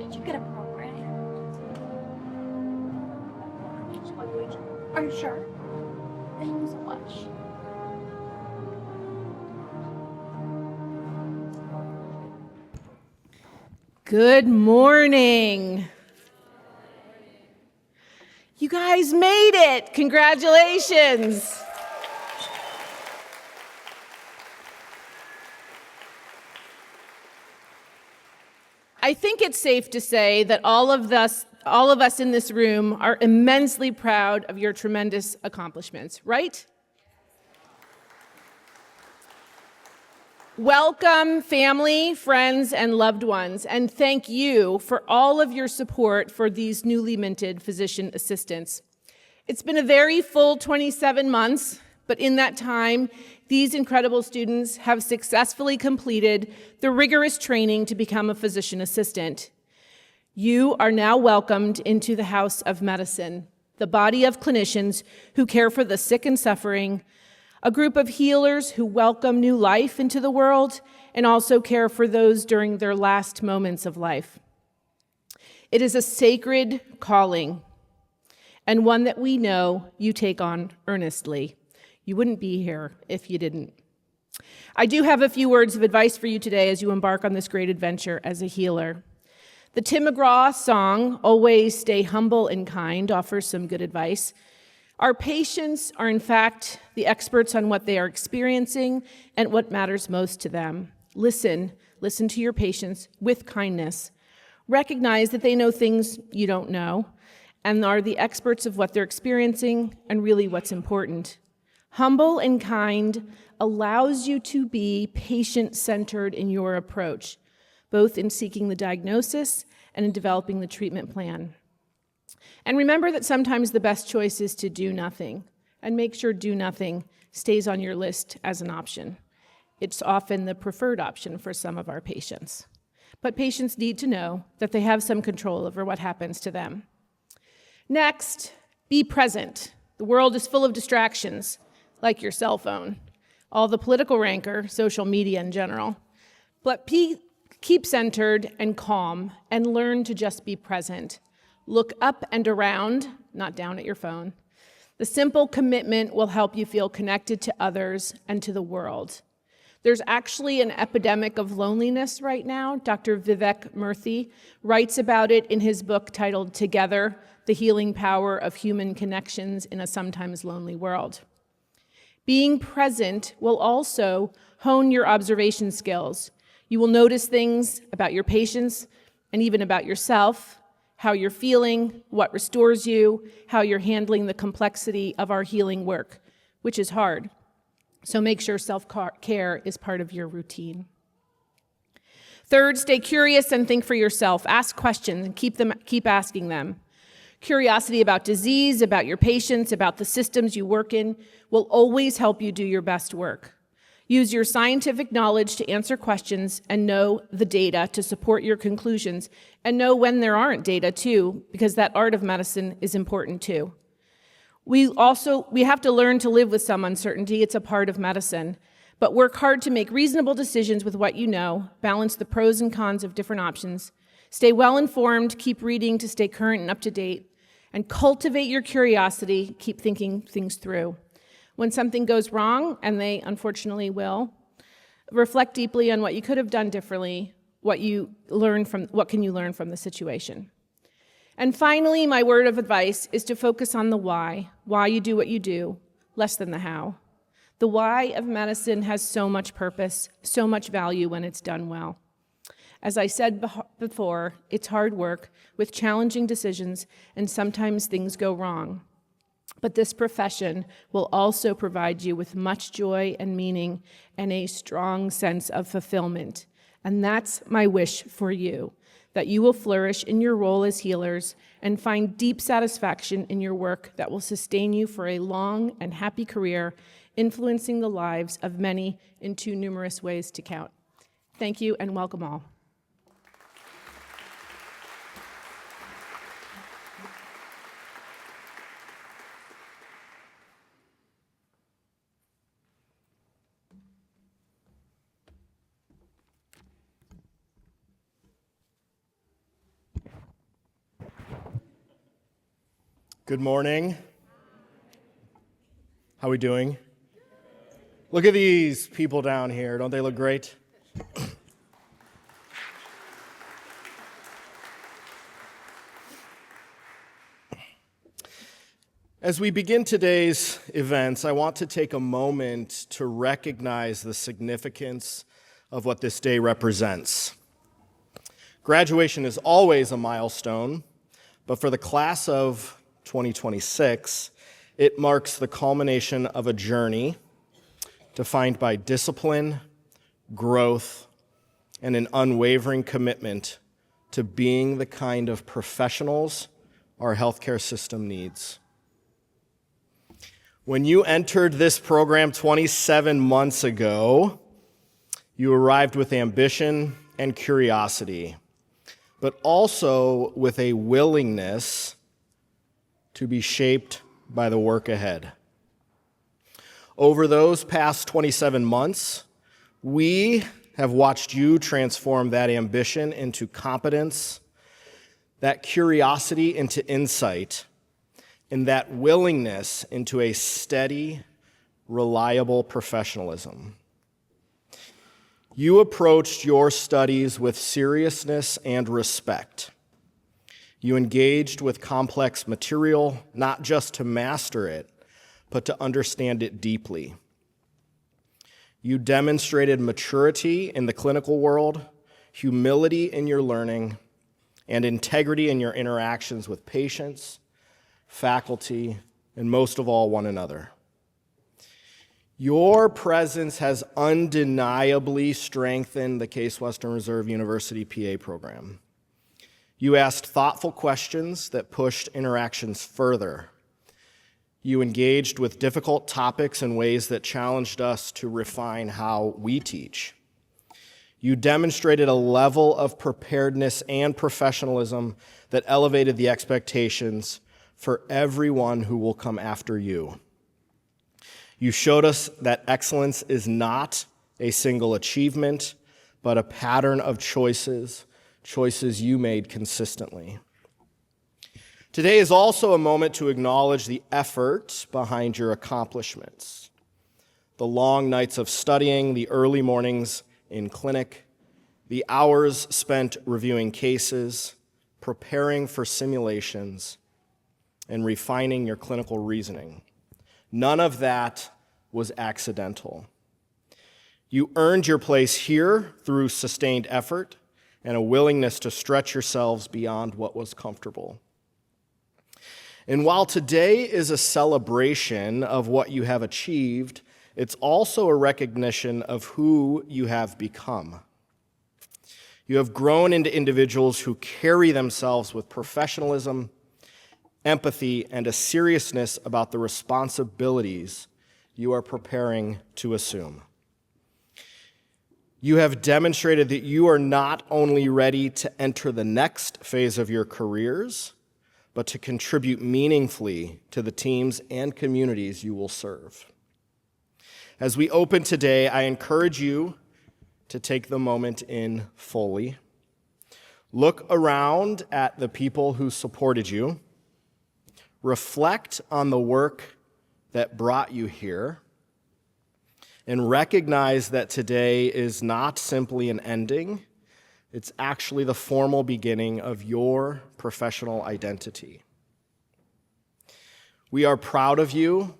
Did you get a program? Are you sure? Thank you so much. Good morning. You guys made it. Congratulations. I think it's safe to say that all of us in this room are immensely proud of your tremendous accomplishments, right? Welcome, family, friends, and loved ones, and thank you for all of your support for these newly minted physician assistants. It's been a very full 27 months, but in that time, these incredible students have successfully completed the rigorous training to become a physician assistant. You are now welcomed into the House of Medicine, the body of clinicians who care for the sick and suffering, a group of healers who welcome new life into the world and also care for those during their last moments of life. It is a sacred calling and one that we know you take on earnestly. You wouldn't be here if you didn't. I do have a few words of advice for you today as you embark on this great adventure as a healer. The Tim McGraw song, Always Stay Humble and Kind, offers some good advice. Our patients are, in fact, the experts on what they are experiencing and what matters most to them. Listen to your patients with kindness. Recognize that they know things you don't know and are the experts of what they're experiencing and really what's important. Humble and kind allows you to be patient-centered in your approach, both in seeking the diagnosis and in developing the treatment plan. And remember that sometimes the best choice is to do nothing, and make sure do nothing stays on your list as an option. It's often the preferred option for some of our patients. But patients need to know that they have some control over what happens to them. Next, be present. The world is full of distractions, like your cell phone, all the political rancor, social media in general. But keep centered and calm and learn to just be present. Look up and around, not down at your phone. The simple commitment will help you feel connected to others and to the world. There's actually an epidemic of loneliness right now. Dr. Vivek Murthy writes about it in his book titled Together, The Healing Power of Human Connections in a Sometimes Lonely World. Being present will also hone your observation skills. You will notice things about your patients and even about yourself, how you're feeling, what restores you, how you're handling the complexity of our healing work, which is hard. So make sure self-care is part of your routine. Third, stay curious and think for yourself. Ask questions and keep asking them. Curiosity about disease, about your patients, about the systems you work in will always help you do your best work. Use your scientific knowledge to answer questions and know the data to support your conclusions, and know when there aren't data too, because that art of medicine is important too. We have to learn to live with some uncertainty. It's a part of medicine. But work hard to make reasonable decisions with what you know, balance the pros and cons of different options, stay well informed, keep reading to stay current and up to date, and cultivate your curiosity, keep thinking things through. When something goes wrong, and they unfortunately will, reflect deeply on what you could have done differently, what can you learn from the situation. And finally, my word of advice is to focus on the why you do what you do, less than the how. The why of medicine has so much purpose, so much value when it's done well. As I said before, it's hard work with challenging decisions, and sometimes things go wrong. But this profession will also provide you with much joy and meaning and a strong sense of fulfillment. And that's my wish for you, that you will flourish in your role as healers and find deep satisfaction in your work that will sustain you for a long and happy career, influencing the lives of many in too numerous ways to count. Thank you and welcome all. Good morning. How we doing? Look at these people down here. Don't they look great? As we begin today's events, I want to take a moment to recognize the significance of what this day represents. Graduation is always a milestone, but for the class of 2026, it marks the culmination of a journey defined by discipline, growth, and an unwavering commitment to being the kind of professionals our healthcare system needs. When you entered this program 27 months ago, you arrived with ambition and curiosity, but also with a willingness to be shaped by the work ahead. Over those past 27 months, we have watched you transform that ambition into competence, that curiosity into insight, and that willingness into a steady, reliable professionalism. You approached your studies with seriousness and respect. You engaged with complex material, not just to master it, but to understand it deeply. You demonstrated maturity in the clinical world, humility in your learning, and integrity in your interactions with patients, faculty, and most of all, one another. Your presence has undeniably strengthened the Case Western Reserve University PA program. You asked thoughtful questions that pushed interactions further. You engaged with difficult topics in ways that challenged us to refine how we teach. You demonstrated a level of preparedness and professionalism that elevated the expectations for everyone who will come after you. You showed us that excellence is not a single achievement, but a pattern of choices you made consistently. Today is also a moment to acknowledge the effort behind your accomplishments. The long nights of studying, the early mornings in clinic, the hours spent reviewing cases, preparing for simulations, and refining your clinical reasoning. None of that was accidental. You earned your place here through sustained effort and a willingness to stretch yourselves beyond what was comfortable. And while today is a celebration of what you have achieved, it's also a recognition of who you have become. You have grown into individuals who carry themselves with professionalism, empathy, and a seriousness about the responsibilities you are preparing to assume. You have demonstrated that you are not only ready to enter the next phase of your careers, but to contribute meaningfully to the teams and communities you will serve. As we open today, I encourage you to take the moment in fully. Look around at the people who supported you. Reflect on the work that brought you here, and recognize that today is not simply an ending, it's actually the formal beginning of your professional identity. We are proud of you.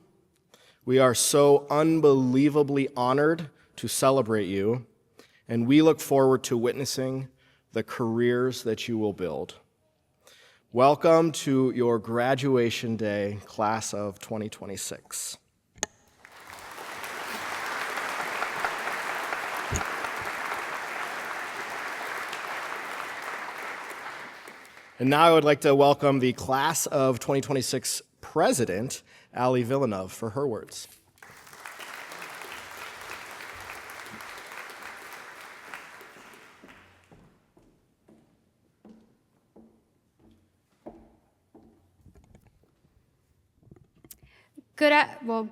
We are so unbelievably honored to celebrate you, and we look forward to witnessing the careers that you will build. Welcome to your graduation day, class of 2026. And now I would like to welcome the class of 2026 president, Allie Villeneuve, for her words.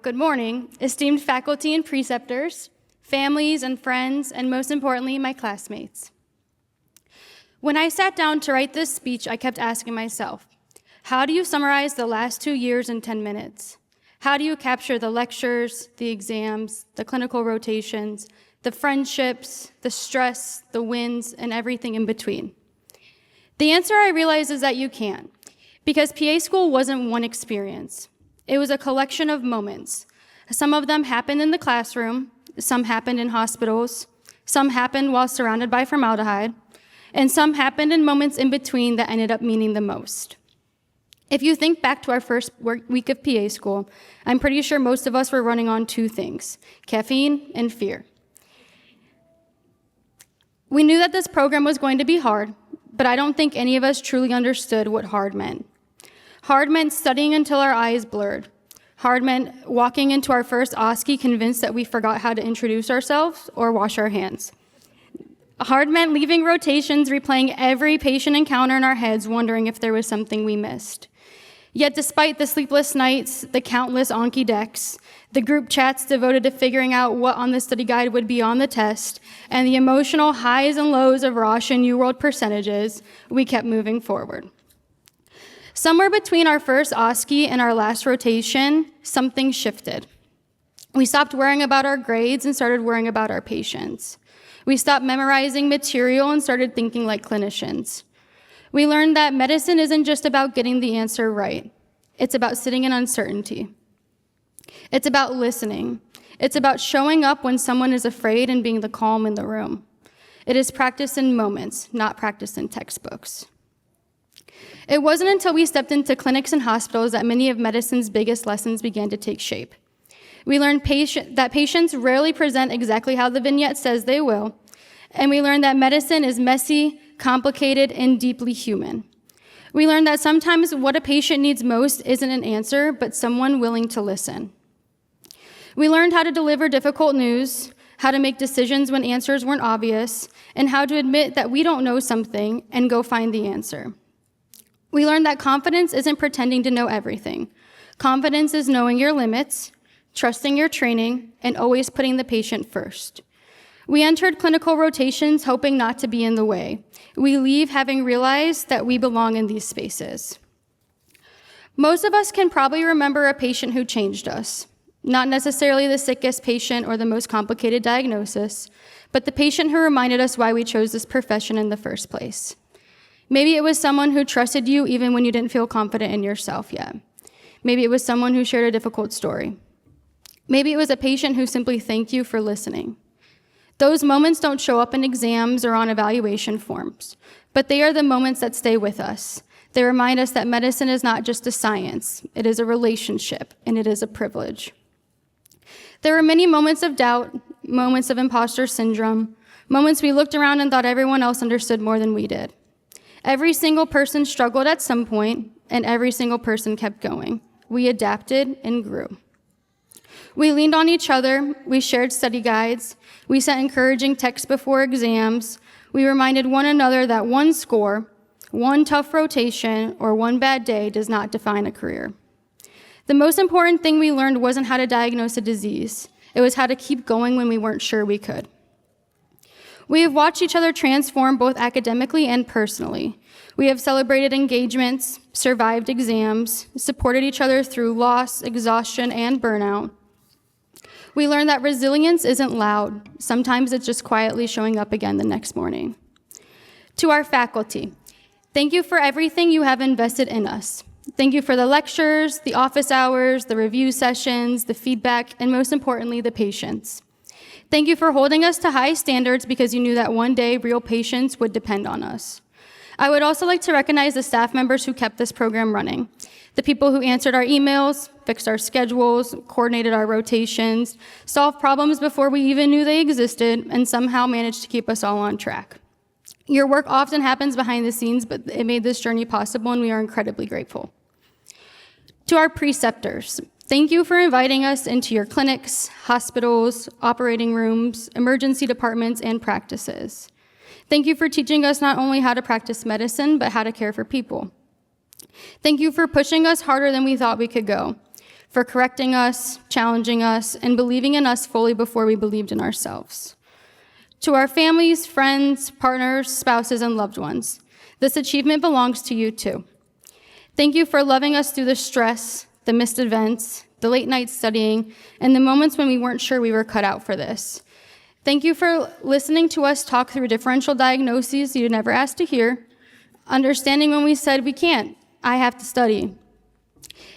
Good morning, esteemed faculty and preceptors, families and friends, and most importantly, my classmates. When I sat down to write this speech, I kept asking myself, How do you summarize the last 2 years in 10 minutes? How do you capture the lectures, the exams, the clinical rotations, the friendships, the stress, the wins, and everything in between? The answer, I realize, is that you can't, because PA school wasn't one experience. It was a collection of moments. Some of them happened in the classroom, some happened in hospitals, some happened while surrounded by formaldehyde, and some happened in moments in between that ended up meaning the most. If you think back to our first week of PA school, I'm pretty sure most of us were running on 2 things: caffeine and fear. We knew that this program was going to be hard, but I don't think any of us truly understood what hard meant. Hard meant studying until our eyes blurred. Hard meant walking into our first OSCE convinced that we forgot how to introduce ourselves or wash our hands. Hard meant leaving rotations, replaying every patient encounter in our heads, wondering if there was something we missed. Yet despite the sleepless nights, the countless Anki decks, the group chats devoted to figuring out what on the study guide would be on the test, and the emotional highs and lows of Rosh and UWorld percentages, we kept moving forward. Somewhere between our first OSCE and our last rotation, something shifted. We stopped worrying about our grades and started worrying about our patients. We stopped memorizing material and started thinking like clinicians. We learned that medicine isn't just about getting the answer right. It's about sitting in uncertainty. It's about listening. It's about showing up when someone is afraid and being the calm in the room. It is practice in moments, not practice in textbooks. It wasn't until we stepped into clinics and hospitals that many of medicine's biggest lessons began to take shape. We learned that patients rarely present exactly how the vignette says they will, and we learned that medicine is messy, complicated, and deeply human. We learned that sometimes what a patient needs most isn't an answer, but someone willing to listen. We learned how to deliver difficult news, how to make decisions when answers weren't obvious, and how to admit that we don't know something and go find the answer. We learned that confidence isn't pretending to know everything. Confidence is knowing your limits, trusting your training, and always putting the patient first. We entered clinical rotations hoping not to be in the way. We leave having realized that we belong in these spaces. Most of us can probably remember a patient who changed us. Not necessarily the sickest patient or the most complicated diagnosis, but the patient who reminded us why we chose this profession in the first place. Maybe it was someone who trusted you even when you didn't feel confident in yourself yet. Maybe it was someone who shared a difficult story. Maybe it was a patient who simply thanked you for listening. Those moments don't show up in exams or on evaluation forms, but they are the moments that stay with us. They remind us that medicine is not just a science, it is a relationship, and it is a privilege. There were many moments of doubt, moments of imposter syndrome, moments we looked around and thought everyone else understood more than we did. Every single person struggled at some point, and every single person kept going. We adapted and grew. We leaned on each other, we shared study guides, we sent encouraging texts before exams, we reminded one another that one score, one tough rotation, or one bad day does not define a career. The most important thing we learned wasn't how to diagnose a disease, it was how to keep going when we weren't sure we could. We have watched each other transform both academically and personally. We have celebrated engagements, survived exams, supported each other through loss, exhaustion, and burnout. We learned that resilience isn't loud. Sometimes it's just quietly showing up again the next morning. To our faculty, thank you for everything you have invested in us. Thank you for the lectures, the office hours, the review sessions, the feedback, and most importantly, the patience. Thank you for holding us to high standards because you knew that one day real patients would depend on us. I would also like to recognize the staff members who kept this program running. The people who answered our emails, fixed our schedules, coordinated our rotations, solved problems before we even knew they existed, and somehow managed to keep us all on track. Your work often happens behind the scenes, but it made this journey possible, and we are incredibly grateful. To our preceptors, thank you for inviting us into your clinics, hospitals, operating rooms, emergency departments, and practices. Thank you for teaching us not only how to practice medicine, but how to care for people. Thank you for pushing us harder than we thought we could go, for correcting us, challenging us, and believing in us fully before we believed in ourselves. To our families, friends, partners, spouses, and loved ones, this achievement belongs to you too. Thank you for loving us through the stress, the missed events, the late night studying, and the moments when we weren't sure we were cut out for this. Thank you for listening to us talk through differential diagnoses you never asked to hear, understanding when we said we can't, I have to study.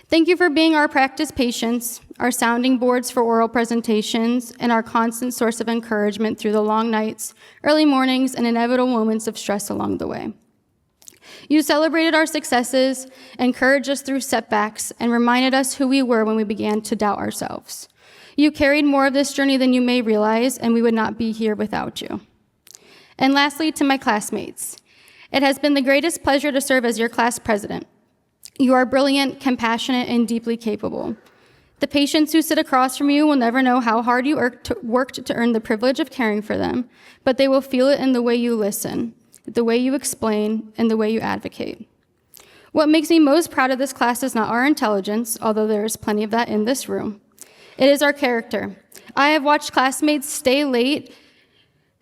Thank you for being our practice patients, our sounding boards for oral presentations, and our constant source of encouragement through the long nights, early mornings, and inevitable moments of stress along the way. You celebrated our successes, encouraged us through setbacks, and reminded us who we were when we began to doubt ourselves. You carried more of this journey than you may realize, and we would not be here without you. And lastly, to my classmates, it has been the greatest pleasure to serve as your class president. You are brilliant, compassionate, and deeply capable. The patients who sit across from you will never know how hard you worked to earn the privilege of caring for them, but they will feel it in the way you listen, the way you explain, and the way you advocate. What makes me most proud of this class is not our intelligence, although there is plenty of that in this room. It is our character. I have watched classmates stay late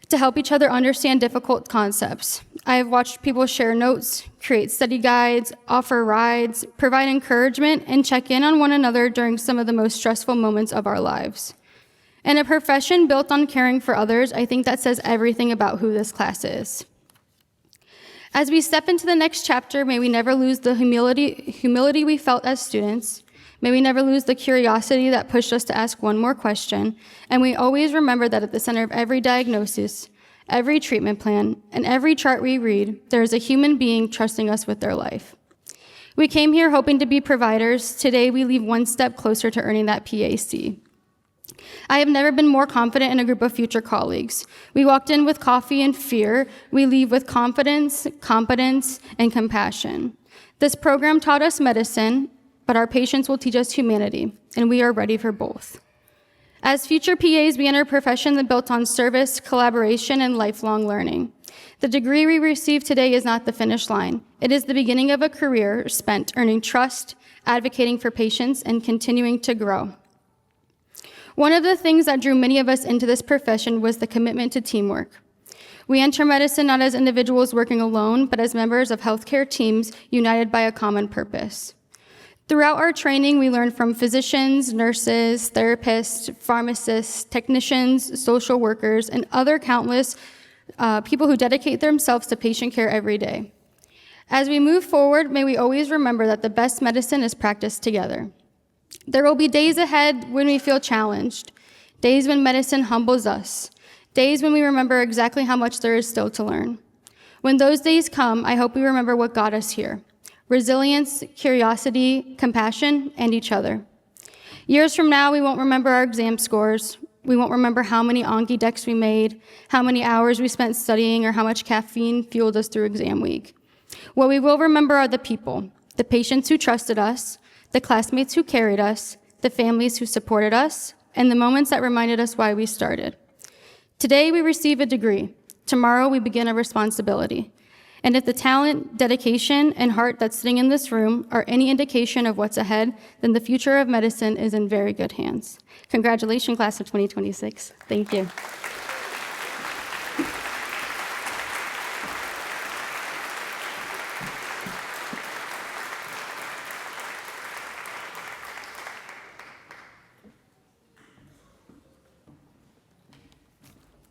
to help each other understand difficult concepts. I have watched people share notes, create study guides, offer rides, provide encouragement, and check in on one another during some of the most stressful moments of our lives. In a profession built on caring for others, I think that says everything about who this class is. As we step into the next chapter, may we never lose the humility we felt as students. May we never lose the curiosity that pushed us to ask one more question, and we always remember that at the center of every diagnosis, every treatment plan, and every chart we read, there is a human being trusting us with their life. We came here hoping to be providers. Today, we leave one step closer to earning that PAC. I have never been more confident in a group of future colleagues. We walked in with coffee and fear. We leave with confidence, competence, and compassion. This program taught us medicine, but our patients will teach us humanity, and we are ready for both. As future PAs, we enter a profession that built on service, collaboration, and lifelong learning. The degree we receive today is not the finish line. It is the beginning of a career spent earning trust, advocating for patients, and continuing to grow. One of the things that drew many of us into this profession was the commitment to teamwork. We enter medicine not as individuals working alone, but as members of healthcare teams united by a common purpose. Throughout our training, we learn from physicians, nurses, therapists, pharmacists, technicians, social workers, and other countless people who dedicate themselves to patient care every day. As we move forward, may we always remember that the best medicine is practiced together. There will be days ahead when we feel challenged, days when medicine humbles us, days when we remember exactly how much there is still to learn. When those days come, I hope we remember what got us here: resilience, curiosity, compassion, and each other. Years from now, we won't remember our exam scores. We won't remember how many Anki decks we made, how many hours we spent studying, or how much caffeine fueled us through exam week. What we will remember are the people, the patients who trusted us, the classmates who carried us, the families who supported us, and the moments that reminded us why we started. Today, we receive a degree. Tomorrow, we begin a responsibility. And if the talent, dedication, and heart that's sitting in this room are any indication of what's ahead, then the future of medicine is in very good hands. Congratulations, class of 2026. Thank you.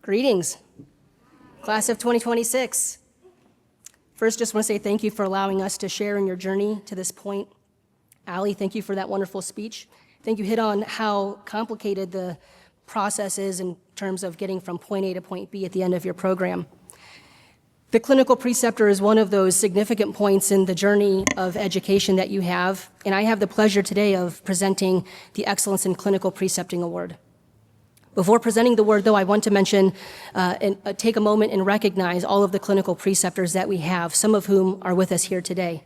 Greetings, class of 2026. First, just want to say thank you for allowing us to share in your journey to this point. Allie, thank you for that wonderful speech. I think you hit on how complicated the process is in terms of getting from point A to point B at the end of your program. The clinical preceptor is one of those significant points in the journey of education that you have, and I have the pleasure today of presenting the Excellence in Clinical Precepting Award. Before presenting the award, though, I want to mention and take a moment and recognize all of the clinical preceptors that we have, some of whom are with us here today.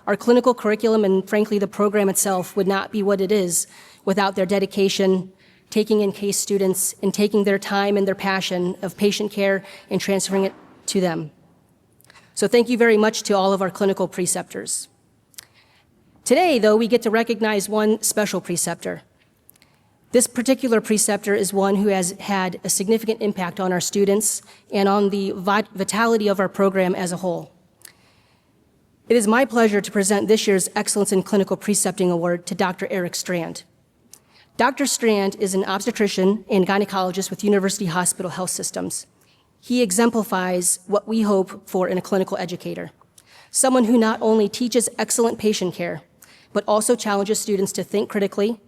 Our clinical curriculum and, frankly, the program itself would not be what it is without their dedication, taking in case students, and taking their time and their passion of patient care and transferring it to them. So thank you very much to all of our clinical preceptors. Today, though, we get to recognize one special preceptor. This particular preceptor is one who has had a significant impact on our students and on the vitality of our program as a whole. It is my pleasure to present this year's Excellence in Clinical Precepting Award to Dr. Eric Strand. Dr. Strand is an obstetrician and gynecologist with University Hospital Health Systems. He exemplifies what we hope for in a clinical educator, someone who not only teaches excellent patient care, but also challenges students to think critically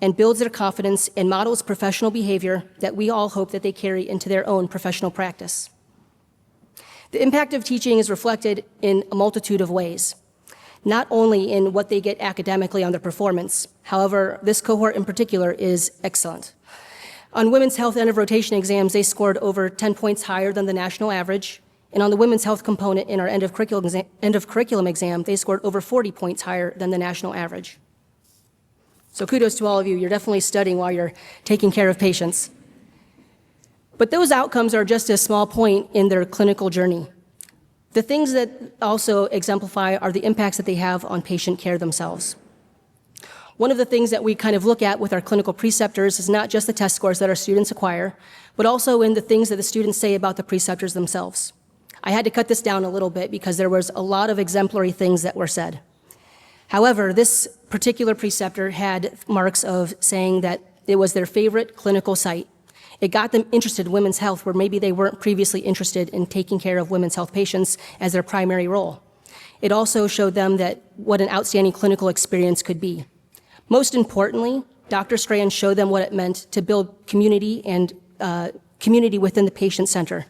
and builds their confidence and models professional behavior that we all hope that they carry into their own professional practice. The impact of teaching is reflected in a multitude of ways, not only in what they get academically on their performance. However, this cohort in particular is excellent. On women's health end of rotation exams, they scored over 10 points higher than the national average. And on the women's health component in our end of curriculum exam, they scored over 40 points higher than the national average. So kudos to all of you. You're definitely studying while you're taking care of patients. But those outcomes are just a small point in their clinical journey. The things that also exemplify are the impacts that they have on patient care themselves. One of the things that we kind of look at with our clinical preceptors is not just the test scores that our students acquire, but also in the things that the students say about the preceptors themselves. I had to cut this down a little bit because there was a lot of exemplary things that were said. However, this particular preceptor had marks of saying that it was their favorite clinical site. It got them interested in women's health where maybe they weren't previously interested in taking care of women's health patients as their primary role. It also showed them that what an outstanding clinical experience could be. Most importantly, Dr. Strand showed them what it meant to build community and community within the patient center.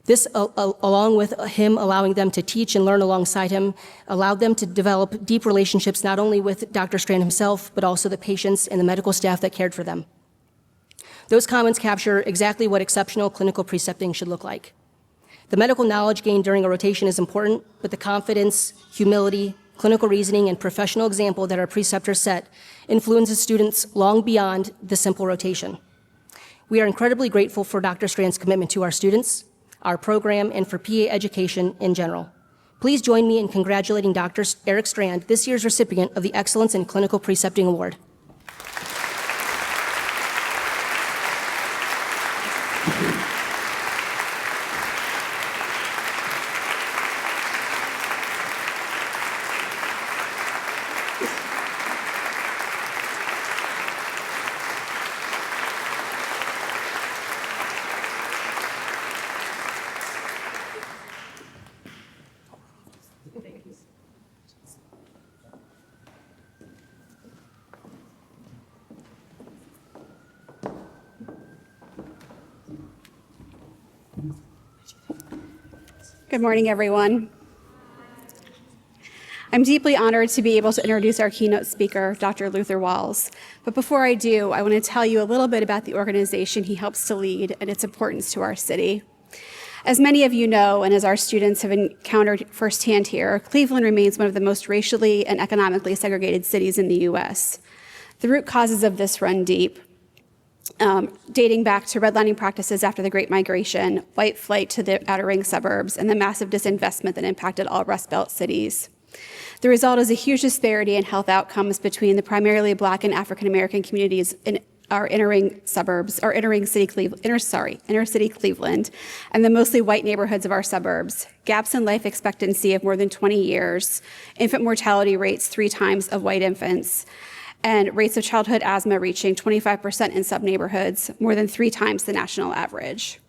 This, along with him allowing them to teach and learn alongside him, allowed them to develop deep relationships not only with Dr. Strand himself, but also the patients and the medical staff that cared for them. Those comments capture exactly what exceptional clinical precepting should look like. The medical knowledge gained during a rotation is important, but the confidence, humility, clinical reasoning, and professional example that our preceptors set influences students long beyond the simple rotation. We are incredibly grateful for Dr. Strand's commitment to our students, our program, and for PA education in general. Please join me in congratulating Dr. Eric Strand, this year's recipient of the Excellence in Clinical Precepting Award. Good morning, everyone. I'm deeply honored to be able to introduce our keynote speaker, Dr. Luther Walls. But before I do, I want to tell you a little bit about the organization he helps to lead and its importance to our city. As many of you know, and as our students have encountered firsthand here, Cleveland remains one of the most racially and economically segregated cities in the U.S. The root causes of this run deep, dating back to redlining practices after the Great Migration, white flight to the outer ring suburbs, and the massive disinvestment that impacted all Rust Belt cities. The result is a huge disparity in health outcomes between the primarily Black and African American communities in our inner city Cleveland, and the mostly white neighborhoods of our suburbs. Gaps in life expectancy of more than 20 years, infant mortality rates 3 times of white infants, and rates of childhood asthma reaching 25% in sub-neighborhoods, more than 3 times the national average.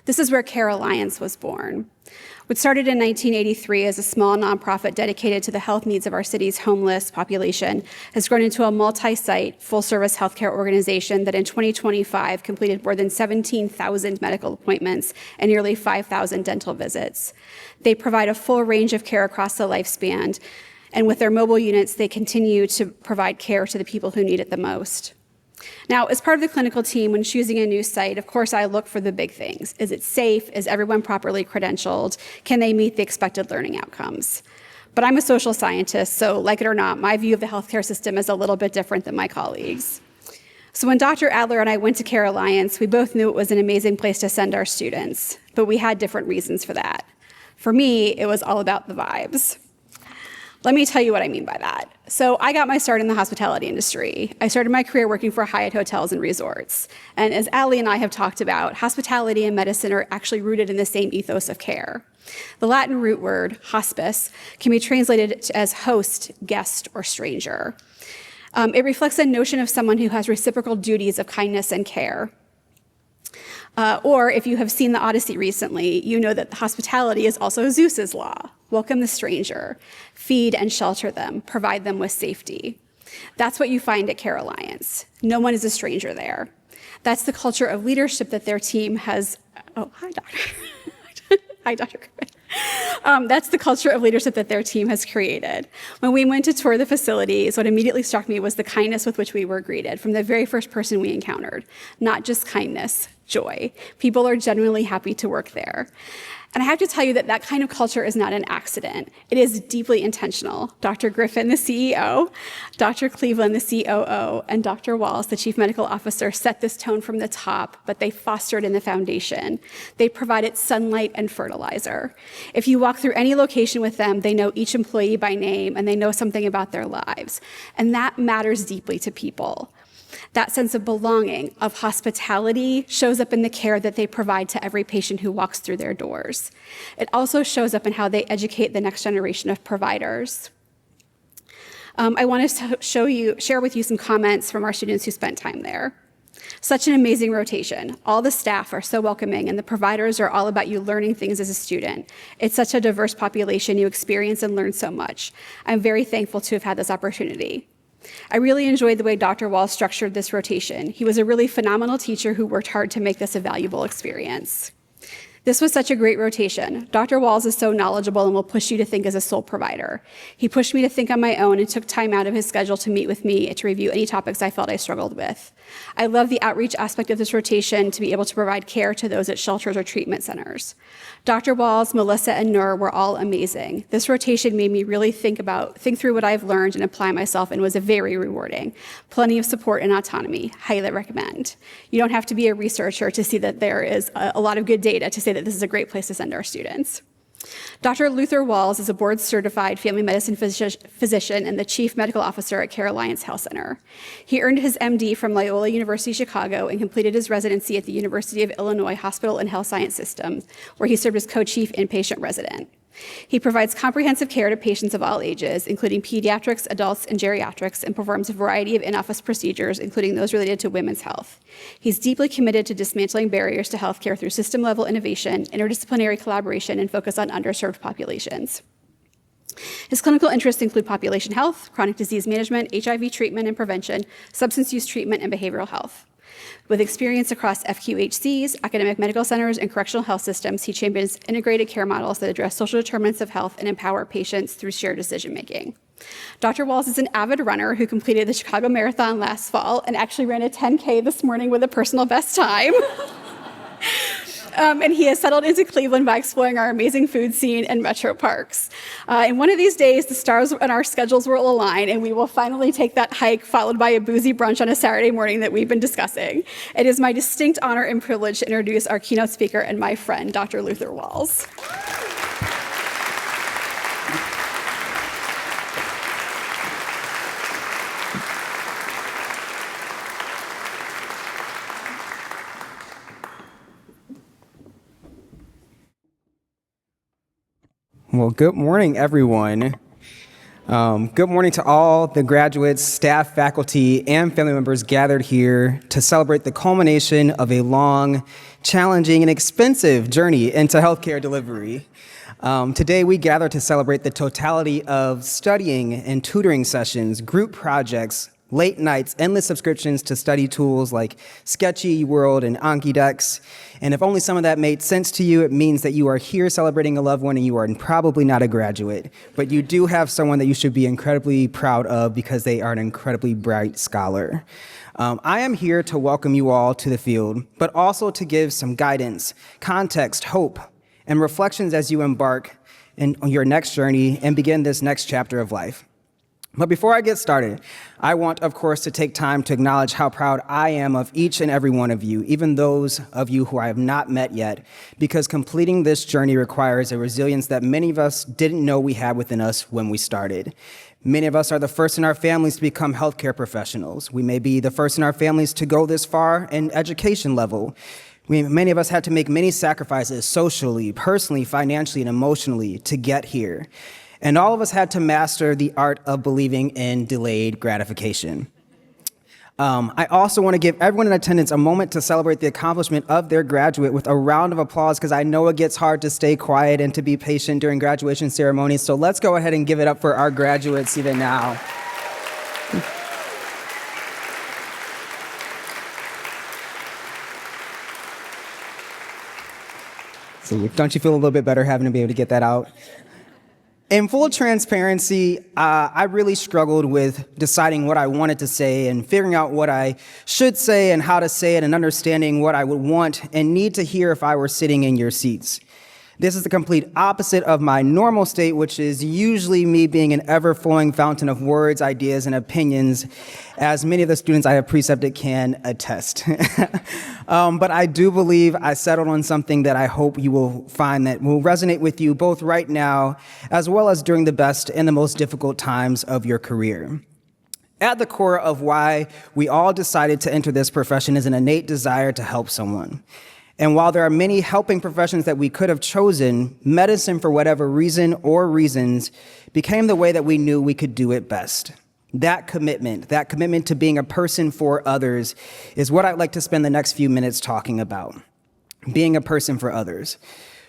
This is where Care Alliance was born. What started in 1983 as a small nonprofit dedicated to the health needs of our city's homeless population has grown into a multi-site, full-service healthcare organization that in 2025 completed more than 17,000 medical appointments and nearly 5,000 dental visits. They provide a full range of care across the lifespan, and with their mobile units, they continue to provide care to the people who need it the most. Now, as part of the clinical team, when choosing a new site, of course, I look for the big things. Is it safe? Is everyone properly credentialed? Can they meet the expected learning outcomes? But I'm a social scientist, so like it or not, my view of the healthcare system is a little bit different than my colleagues. So when Dr. Adler and I went to Care Alliance, we both knew it was an amazing place to send our students, but we had different reasons for that. For me, it was all about the vibes. Let me tell you what I mean by that. So I got my start in the hospitality industry. I started my career working for Hyatt Hotels and Resorts. And as Allie and I have talked about, hospitality and medicine are actually rooted in the same ethos of care. The Latin root word, hospice, can be translated as host, guest, or stranger. It reflects a notion of someone who has reciprocal duties of kindness and care. Or if you have seen the Odyssey recently, you know that hospitality is also Zeus's law. Welcome the stranger, feed and shelter them, provide them with safety. That's what you find at Care Alliance. No one is a stranger there. That's the culture of leadership that their team has. Oh, hi, Doctor. Hi, Dr. Griffin. That's the culture of leadership that their team has created. When we went to tour the facilities, what immediately struck me was the kindness with which we were greeted from the very first person we encountered. Not just kindness, joy. People are genuinely happy to work there. And I have to tell you that that kind of culture is not an accident. It is deeply intentional. Dr. Griffin, the CEO, Dr. Cleveland, the COO, and Dr. Walls, the Chief Medical Officer, set this tone from the top, but they fostered in the foundation. They provided sunlight and fertilizer. If you walk through any location with them, they know each employee by name, and they know something about their lives. And that matters deeply to people. That sense of belonging, of hospitality, shows up in the care that they provide to every patient who walks through their doors. It also shows up in how they educate the next generation of providers. I want to share with you some comments from our students who spent time there. Such an amazing rotation. All the staff are so welcoming, and the providers are all about you learning things as a student. It's such a diverse population. You experience and learn so much. I'm very thankful to have had this opportunity. I really enjoyed the way Dr. Walls structured this rotation. He was a really phenomenal teacher who worked hard to make this a valuable experience. This was such a great rotation. Dr. Walls is so knowledgeable and will push you to think as a sole provider. He pushed me to think on my own and took time out of his schedule to meet with me to review any topics I felt I struggled with. I love the outreach aspect of this rotation to be able to provide care to those at shelters or treatment centers. Dr. Walls, Melissa, and Nur were all amazing. This rotation made me really think through what I've learned and apply myself, and was very rewarding. Plenty of support and autonomy. Highly recommend. You don't have to be a researcher to see that there is a lot of good data to say that this is a great place to send our students. Dr. Luther Walls is a board-certified family medicine physician and the chief medical officer at Care Alliance Health Center. He earned his MD from Loyola University Chicago and completed his residency at the University of Illinois Hospital and Health Science System, where he served as co-chief inpatient resident. He provides comprehensive care to patients of all ages, including pediatrics, adults, and geriatrics, and performs a variety of in-office procedures, including those related to women's health. He's deeply committed to dismantling barriers to healthcare through system-level innovation, interdisciplinary collaboration, and focus on underserved populations. His clinical interests include population health, chronic disease management, HIV treatment and prevention, substance use treatment, and behavioral health. With experience across FQHCs, academic medical centers, and correctional health systems, he champions integrated care models that address social determinants of health and empower patients through shared decision-making. Dr. Walls is an avid runner who completed the Chicago Marathon last fall and actually ran a 10K this morning with a personal best time. And he has settled into Cleveland by exploring our amazing food scene and metro parks. And one of these days, the stars on our schedules will align, and we will finally take that hike, followed by a boozy brunch on a Saturday morning that we've been discussing. It is my distinct honor and privilege to introduce our keynote speaker and my friend, Dr. Luther Walls. Well, good morning, everyone. Good morning to all the graduates, staff, faculty, and family members gathered here to celebrate the culmination of a long, challenging, and expensive journey into healthcare delivery. Today, we gather to celebrate the totality of studying and tutoring sessions, group projects, late nights, endless subscriptions to study tools like Sketchy, World, and Anki-Dex. And if only some of that made sense to you, it means that you are here celebrating a loved one and you are probably not a graduate. But you do have someone that you should be incredibly proud of because they are an incredibly bright scholar. I am here to welcome you all to the field, but also to give some guidance, context, hope, and reflections as you embark on your next journey and begin this next chapter of life. But before I get started, I want, of course, to take time to acknowledge how proud I am of each and every one of you, even those of you who I have not met yet, because completing this journey requires a resilience that many of us didn't know we had within us when we started. Many of us are the first in our families to become healthcare professionals. We may be the first in our families to go this far in education level. Many of us had to make many sacrifices socially, personally, financially, and emotionally to get here. And all of us had to master the art of believing in delayed gratification. I also want to give everyone in attendance a moment to celebrate the accomplishment of their graduate with a round of applause, because I know it gets hard to stay quiet and to be patient during graduation ceremonies. So let's go ahead and give it up for our graduates even now. So don't you feel a little bit better having to be able to get that out? In full transparency, I really struggled with deciding what I wanted to say and figuring out what I should say and how to say it and understanding what I would want and need to hear if I were sitting in your seats. This is the complete opposite of my normal state, which is usually me being an ever-flowing fountain of words, ideas, and opinions, as many of the students I have precepted can attest. But I do believe I settled on something that I hope you will find that will resonate with you both right now, as well as during the best and the most difficult times of your career. At the core of why we all decided to enter this profession is an innate desire to help someone. And while there are many helping professions that we could have chosen, medicine, for whatever reason or reasons, became the way that we knew we could do it best. That commitment to being a person for others, is what I'd like to spend the next few minutes talking about. Being a person for others.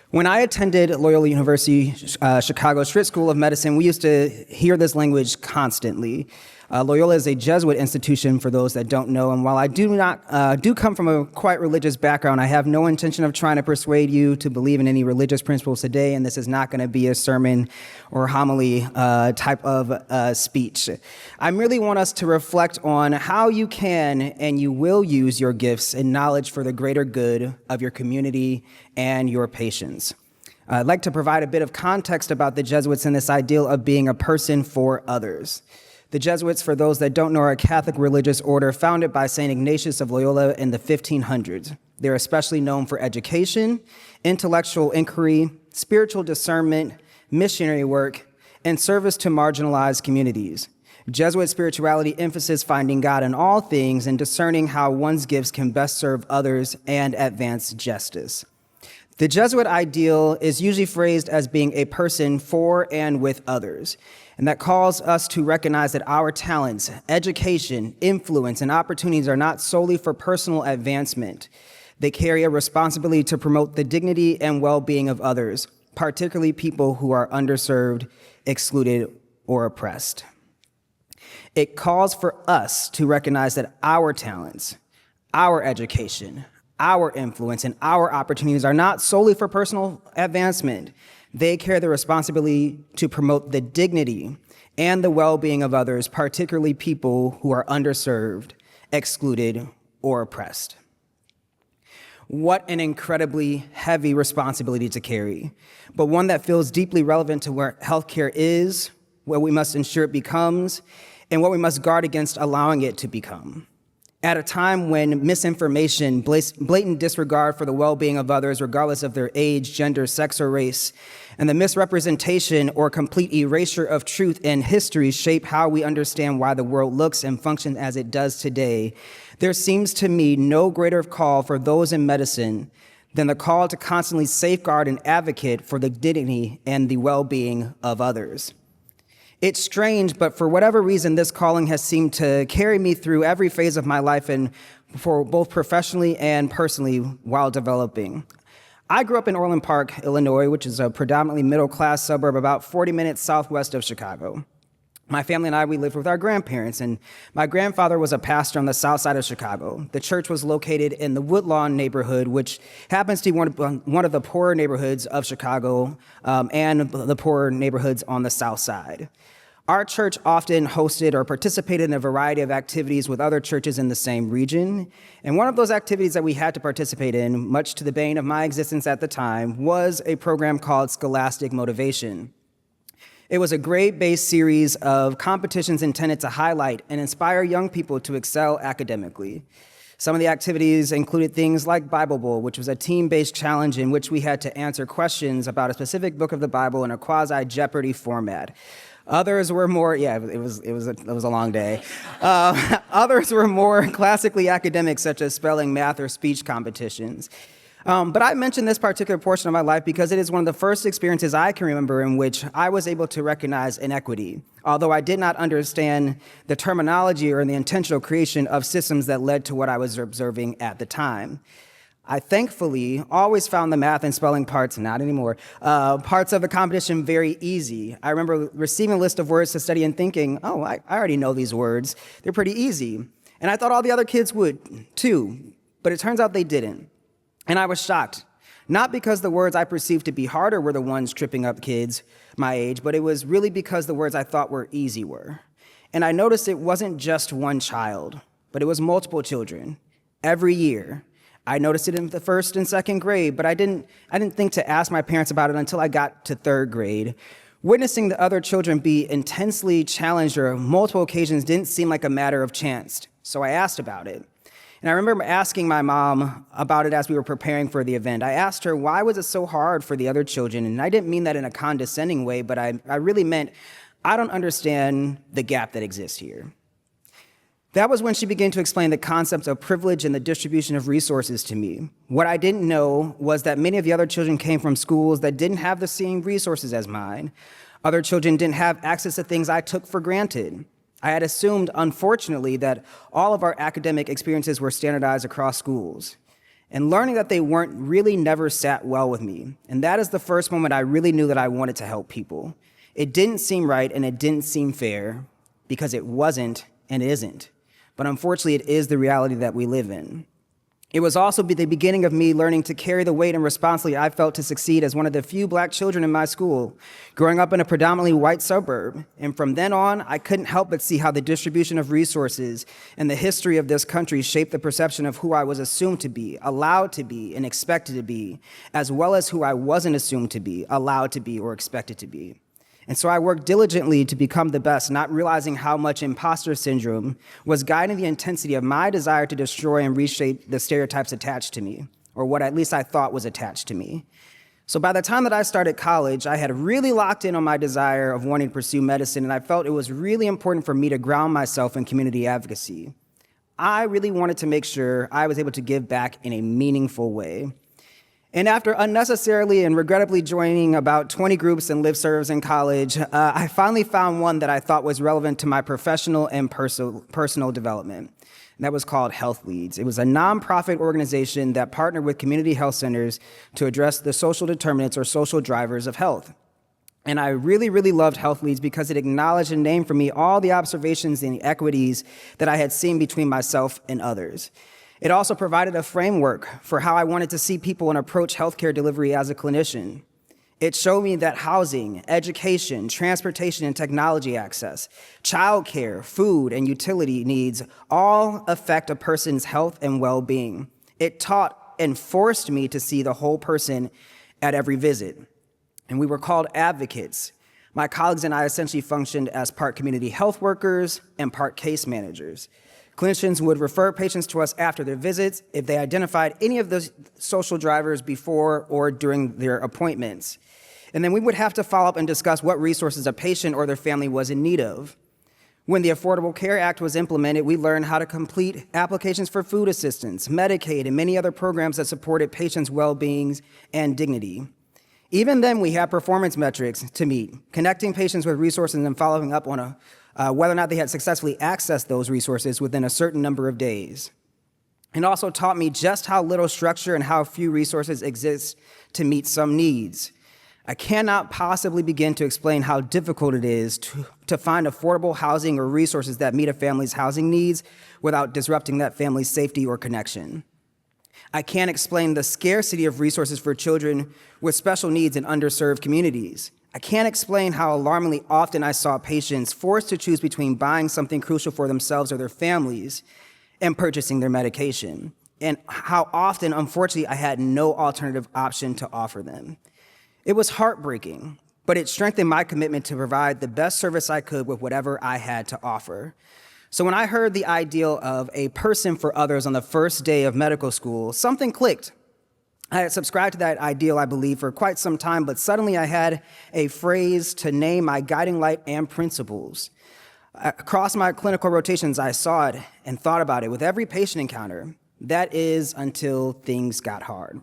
When I attended Loyola University Chicago Schritt School of Medicine, we used to hear this language constantly. Loyola is a Jesuit institution, for those that don't know, and while I do come from a quite religious background, I have no intention of trying to persuade you to believe in any religious principles today, and this is not going to be a sermon or homily type of speech. I merely want us to reflect on how you can and you will use your gifts and knowledge for the greater good of your community and your patients. I'd like to provide a bit of context about the Jesuits and this ideal of being a person for others. The Jesuits, for those that don't know, are a Catholic religious order founded by St. Ignatius of Loyola in the 1500s. They're especially known for education, intellectual inquiry, spiritual discernment, missionary work, and service to marginalized communities. Jesuit spirituality emphasizes finding God in all things and discerning how one's gifts can best serve others and advance justice. The Jesuit ideal is usually phrased as being a person for and with others, and that calls us to recognize that our talents, education, influence, and opportunities are not solely for personal advancement. They carry a responsibility to promote the dignity and well-being of others, particularly people who are underserved, excluded, or oppressed. It calls for us to recognize that our talents, our education, our influence, and our opportunities are not solely for personal advancement. They carry the responsibility to promote the dignity and the well-being of others, particularly people who are underserved, excluded, or oppressed. What an incredibly heavy responsibility to carry, but one that feels deeply relevant to where healthcare is, what we must ensure it becomes, and what we must guard against allowing it to become. At a time when misinformation, blatant disregard for the well-being of others, regardless of their age, gender, sex, or race, and the misrepresentation or complete erasure of truth and history shape how we understand why the world looks and functions as it does today, there seems to me no greater call for those in medicine than the call to constantly safeguard and advocate for the dignity and the well-being of others. It's strange, but for whatever reason, this calling has seemed to carry me through every phase of my life, and for both professionally and personally while developing. I grew up in Orland Park, Illinois, which is a predominantly middle-class suburb about 40 minutes southwest of Chicago. My family and I, we lived with our grandparents, and my grandfather was a pastor on the south side of Chicago. The church was located in the Woodlawn neighborhood, which happens to be one of the poorer neighborhoods of Chicago, and the poorer neighborhoods on the south side. Our church often hosted or participated in a variety of activities with other churches in the same region. And one of those activities that we had to participate in, much to the bane of my existence at the time, was a program called Scholastic Motivation. It was a grade-based series of competitions intended to highlight and inspire young people to excel academically. Some of the activities included things like Bible Bowl, which was a team-based challenge in which we had to answer questions about a specific book of the Bible in a quasi-Jeopardy format. Others were more, it was a long day. Others were more classically academic, such as spelling, math, or speech competitions. But I mention this particular portion of my life because it is one of the first experiences I can remember in which I was able to recognize inequity, although I did not understand the terminology or the intentional creation of systems that led to what I was observing at the time. I thankfully always found the math and spelling parts, not anymore, parts of the competition very easy. I remember receiving a list of words to study and thinking, oh, I already know these words. They're pretty easy. And I thought all the other kids would too, but it turns out they didn't. And I was shocked, not because the words I perceived to be harder were the ones tripping up kids my age, but it was really because the words I thought were easy were. And I noticed it wasn't just one child, but it was multiple children every year. I noticed it in the first and second grade, but I didn't think to ask my parents about it until I got to third grade. Witnessing the other children be intensely challenged on multiple occasions didn't seem like a matter of chance, so I asked about it. And I remember asking my mom about it as we were preparing for the event. I asked her, why was it so hard for the other children? And I didn't mean that in a condescending way, but I really meant, I don't understand the gap that exists here. That was when she began to explain the concepts of privilege and the distribution of resources to me. What I didn't know was that many of the other children came from schools that didn't have the same resources as mine. Other children didn't have access to things I took for granted. I had assumed, unfortunately, that all of our academic experiences were standardized across schools. And learning that they weren't really never sat well with me. And that is the first moment I really knew that I wanted to help people. It didn't seem right and it didn't seem fair because it wasn't and isn't. But unfortunately, it is the reality that we live in. It was also the beginning of me learning to carry the weight and responsibility I felt to succeed as one of the few Black children in my school, growing up in a predominantly white suburb. And from then on, I couldn't help but see how the distribution of resources and the history of this country shaped the perception of who I was assumed to be, allowed to be, and expected to be, as well as who I wasn't assumed to be, allowed to be, or expected to be. And so I worked diligently to become the best, not realizing how much imposter syndrome was guiding the intensity of my desire to destroy and reshape the stereotypes attached to me, or what at least I thought was attached to me. So by the time that I started college, I had really locked in on my desire of wanting to pursue medicine, and I felt it was really important for me to ground myself in community advocacy. I really wanted to make sure I was able to give back in a meaningful way. And after unnecessarily and regrettably joining about 20 groups and listservs in college, I finally found one that I thought was relevant to my professional and personal development. And that was called Health Leads. It was a nonprofit organization that partnered with community health centers to address the social determinants or social drivers of health. And I really, really loved Health Leads because it acknowledged and named for me all the observations and equities that I had seen between myself and others. It also provided a framework for how I wanted to see people and approach healthcare delivery as a clinician. It showed me that housing, education, transportation and technology access, childcare, food, and utility needs all affect a person's health and well-being. It taught and forced me to see the whole person at every visit. And we were called advocates. My colleagues and I essentially functioned as part community health workers and part case managers. Clinicians would refer patients to us after their visits if they identified any of the social drivers before or during their appointments. And then we would have to follow up and discuss what resources a patient or their family was in need of. When the Affordable Care Act was implemented, we learned how to complete applications for food assistance, Medicaid, and many other programs that supported patients' well-being and dignity. Even then, we had performance metrics to meet, connecting patients with resources and following up on whether or not they had successfully accessed those resources within a certain number of days. It also taught me just how little structure and how few resources exist to meet some needs. I cannot possibly begin to explain how difficult it is to find affordable housing or resources that meet a family's housing needs without disrupting that family's safety or connection. I can't explain the scarcity of resources for children with special needs in underserved communities. I can't explain how alarmingly often I saw patients forced to choose between buying something crucial for themselves or their families and purchasing their medication, and how often, unfortunately, I had no alternative option to offer them. It was heartbreaking, but it strengthened my commitment to provide the best service I could with whatever I had to offer. So when I heard the ideal of a person for others on the first day of medical school, something clicked. I had subscribed to that ideal, I believe, for quite some time, but suddenly I had a phrase to name my guiding light and principles. Across my clinical rotations, I saw it and thought about it with every patient encounter. That is, until things got hard.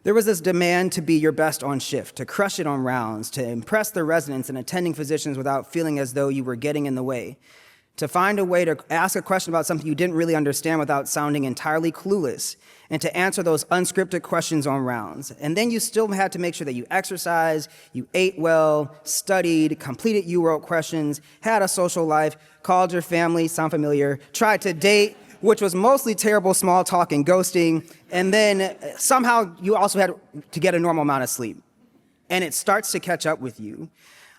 There was this demand to be your best on shift, to crush it on rounds, to impress the residents and attending physicians without feeling as though you were getting in the way, to find a way to ask a question about something you didn't really understand without sounding entirely clueless, and to answer those unscripted questions on rounds. And then you still had to make sure that you exercised, you ate well, studied, completed UWorld questions, had a social life, called your family, sound familiar, tried to date, which was mostly terrible small talk and ghosting, and then somehow you also had to get a normal amount of sleep. And it starts to catch up with you.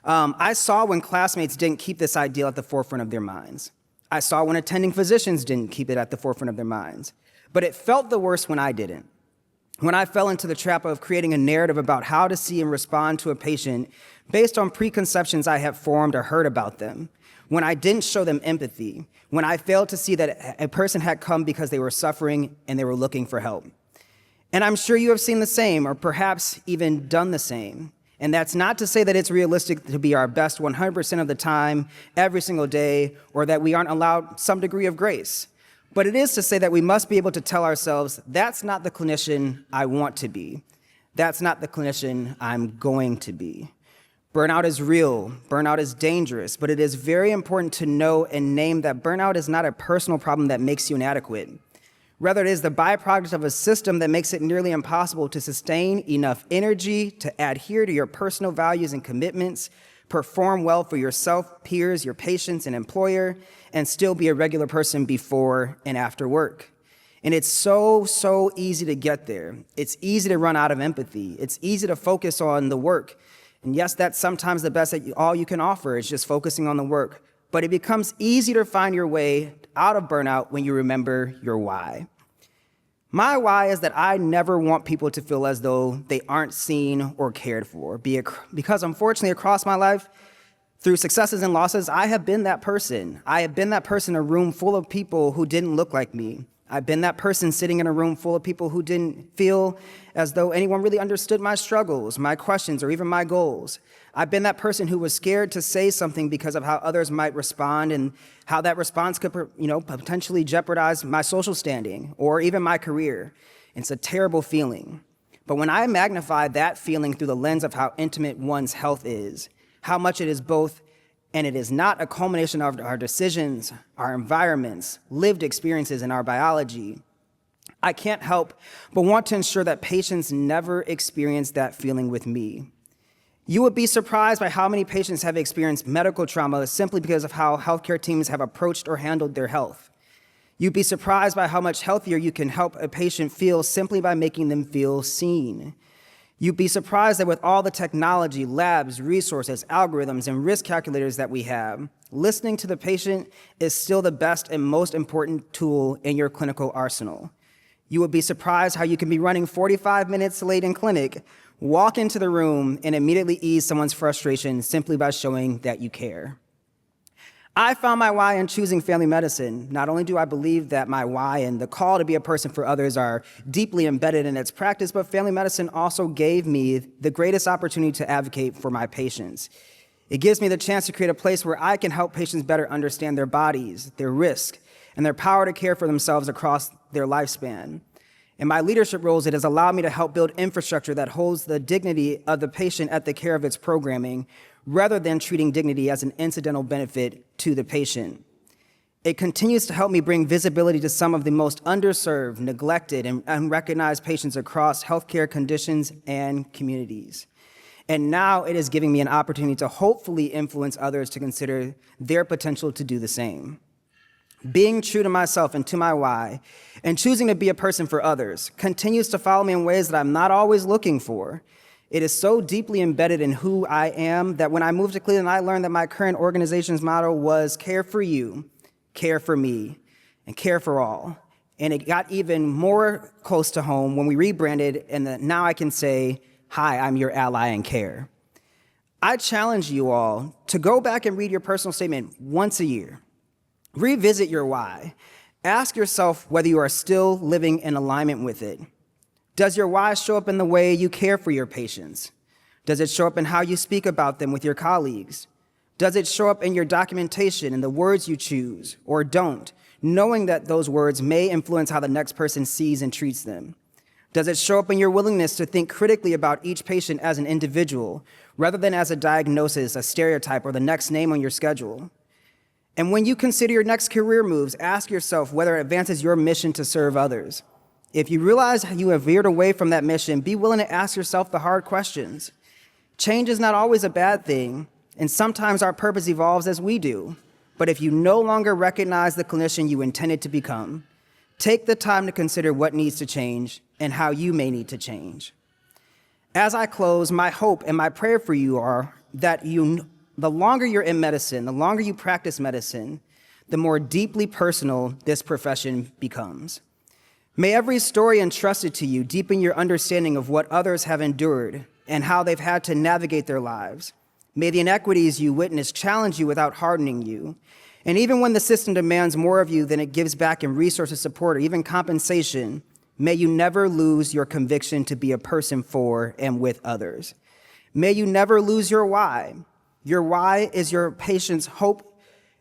I saw when classmates didn't keep this ideal at the forefront of their minds. I saw when attending physicians didn't keep it at the forefront of their minds. But it felt the worst when I didn't. When I fell into the trap of creating a narrative about how to see and respond to a patient based on preconceptions I had formed or heard about them. When I didn't show them empathy. When I failed to see that a person had come because they were suffering and they were looking for help. And I'm sure you have seen the same, or perhaps even done the same. And that's not to say that it's realistic to be our best 100% of the time, every single day, or that we aren't allowed some degree of grace. But it is to say that we must be able to tell ourselves, that's not the clinician I want to be. That's not the clinician I'm going to be. Burnout is real, burnout is dangerous, but it is very important to know and name that burnout is not a personal problem that makes you inadequate. Rather, it is the byproduct of a system that makes it nearly impossible to sustain enough energy to adhere to your personal values and commitments, perform well for yourself, peers, your patients, and employer, and still be a regular person before and after work. And it's so easy to get there. It's easy to run out of empathy. It's easy to focus on the work. And yes, that's sometimes the best that all you can offer is just focusing on the work. But it becomes easy to find your way out of burnout when you remember your why. My why is that I never want people to feel as though they aren't seen or cared for. Because unfortunately, across my life, through successes and losses, I have been that person. I have been that person in a room full of people who didn't look like me. I've been that person sitting in a room full of people who didn't feel as though anyone really understood my struggles, my questions, or even my goals. I've been that person who was scared to say something because of how others might respond and how that response could, potentially jeopardize my social standing or even my career. It's a terrible feeling. But when I magnify that feeling through the lens of how intimate one's health is, how much it is both and it is not a culmination of our decisions, our environments, lived experiences, and our biology, I can't help but want to ensure that patients never experience that feeling with me. You would be surprised by how many patients have experienced medical trauma simply because of how healthcare teams have approached or handled their health. You'd be surprised by how much healthier you can help a patient feel simply by making them feel seen. You'd be surprised that with all the technology, labs, resources, algorithms, and risk calculators that we have, listening to the patient is still the best and most important tool in your clinical arsenal. You would be surprised how you can be running 45 minutes late in clinic, walk into the room, and immediately ease someone's frustration simply by showing that you care. I found my why in choosing family medicine. Not only do I believe that my why and the call to be a person for others are deeply embedded in its practice, but family medicine also gave me the greatest opportunity to advocate for my patients. It gives me the chance to create a place where I can help patients better understand their bodies, their risk, and their power to care for themselves across their lifespan. In my leadership roles, it has allowed me to help build infrastructure that holds the dignity of the patient at the care of its programming, rather than treating dignity as an incidental benefit to the patient. It continues to help me bring visibility to some of the most underserved, neglected, and unrecognized patients across healthcare conditions and communities. And now it is giving me an opportunity to hopefully influence others to consider their potential to do the same. Being true to myself and to my why, and choosing to be a person for others, continues to follow me in ways that I'm not always looking for. It is so deeply embedded in who I am that when I moved to Cleveland, I learned that my current organization's motto was care for you, care for me, and care for all. And it got even more close to home when we rebranded, and now I can say, hi, I'm your ally in care. I challenge you all to go back and read your personal statement once a year. Revisit your why. Ask yourself whether you are still living in alignment with it. Does your why show up in the way you care for your patients? Does it show up in how you speak about them with your colleagues? Does it show up in your documentation and the words you choose or don't, knowing that those words may influence how the next person sees and treats them? Does it show up in your willingness to think critically about each patient as an individual, rather than as a diagnosis, a stereotype, or the next name on your schedule? And when you consider your next career moves, ask yourself whether it advances your mission to serve others. If you realize you have veered away from that mission, be willing to ask yourself the hard questions. Change is not always a bad thing, and sometimes our purpose evolves as we do. But if you no longer recognize the clinician you intended to become, take the time to consider what needs to change and how you may need to change. As I close, my hope and my prayer for you are that the longer you're in medicine, the longer you practice medicine, the more deeply personal this profession becomes. May every story entrusted to you deepen your understanding of what others have endured and how they've had to navigate their lives. May the inequities you witness challenge you without hardening you. And even when the system demands more of you than it gives back in resources, support, or even compensation, may you never lose your conviction to be a person for and with others. May you never lose your why. Your why is your patient's hope.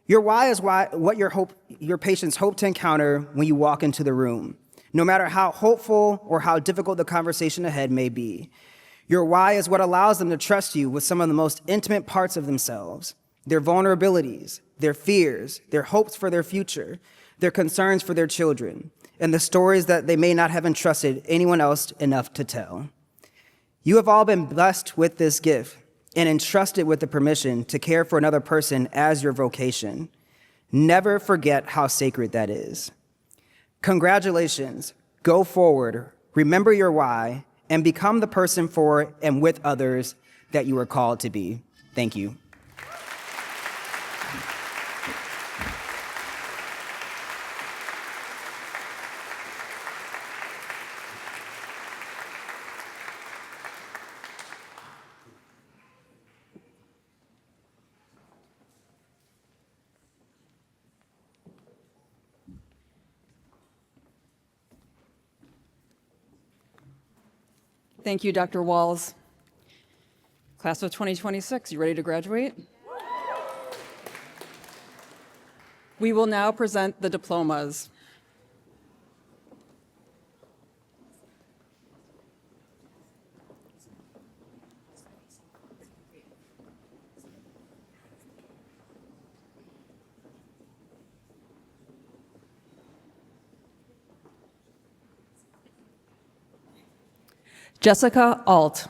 Your why is what your patients hope to encounter when you walk into the room, no matter how hopeful or how difficult the conversation ahead may be. Your why is what allows them to trust you with some of the most intimate parts of themselves, their vulnerabilities, their fears, their hopes for their future, their concerns for their children, and the stories that they may not have entrusted anyone else enough to tell. You have all been blessed with this gift and entrusted with the permission to care for another person as your vocation. Never forget how sacred that is. Congratulations. Go forward, remember your why, and become the person for and with others that you are called to be. Thank you. Thank you, Dr. Walls. Class of 2026, you ready to graduate? We will now present the diplomas. Jessica Alt.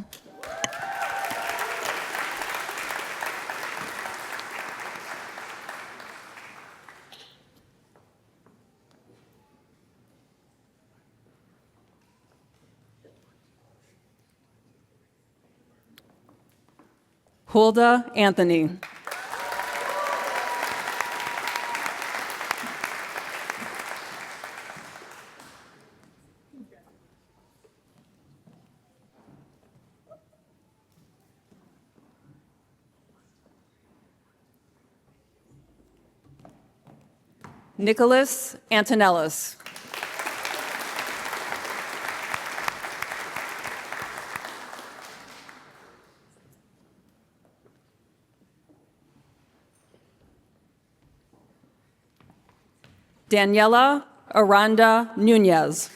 Hulda Anthony. Nicholas Antonellis. Daniela Aranda Nunez.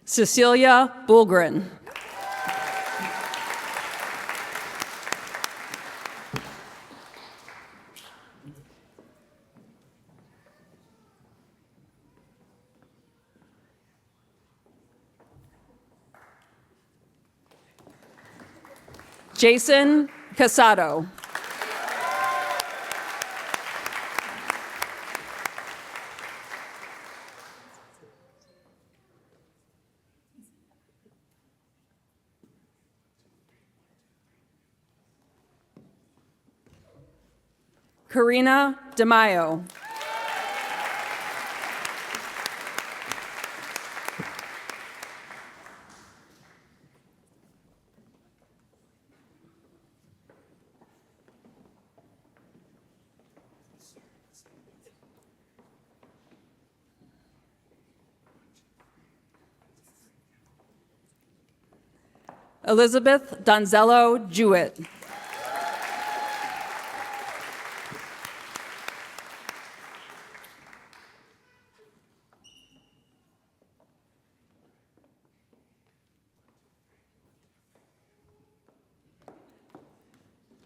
Cecilia Bulgren. Jason Casado. Karina DeMaio. Elizabeth Donzello Jewett.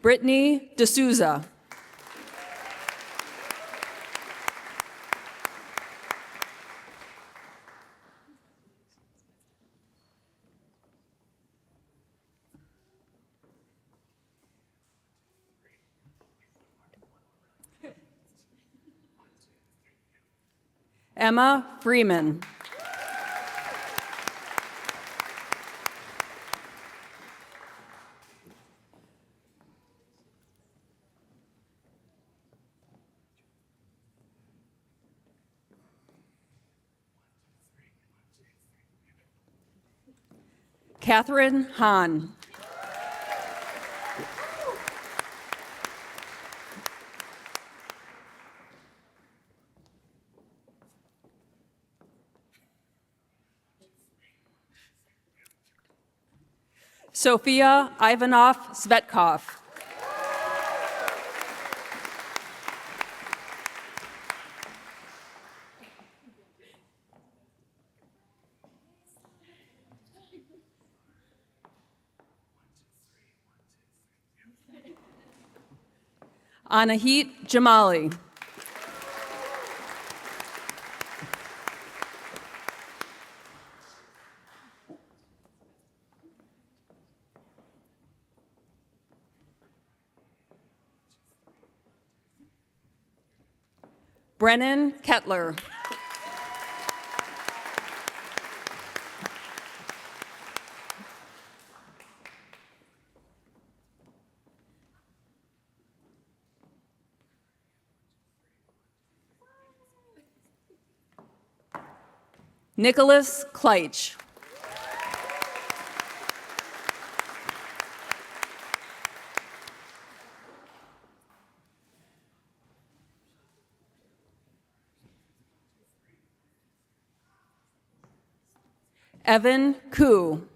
Brittany D'Souza. Emma Freeman. Catherine Hahn. Sophia Ivanov Svetkov. Anahit Jamali. Brennan Kettler. Nicholas Kleitch. Evan Koo.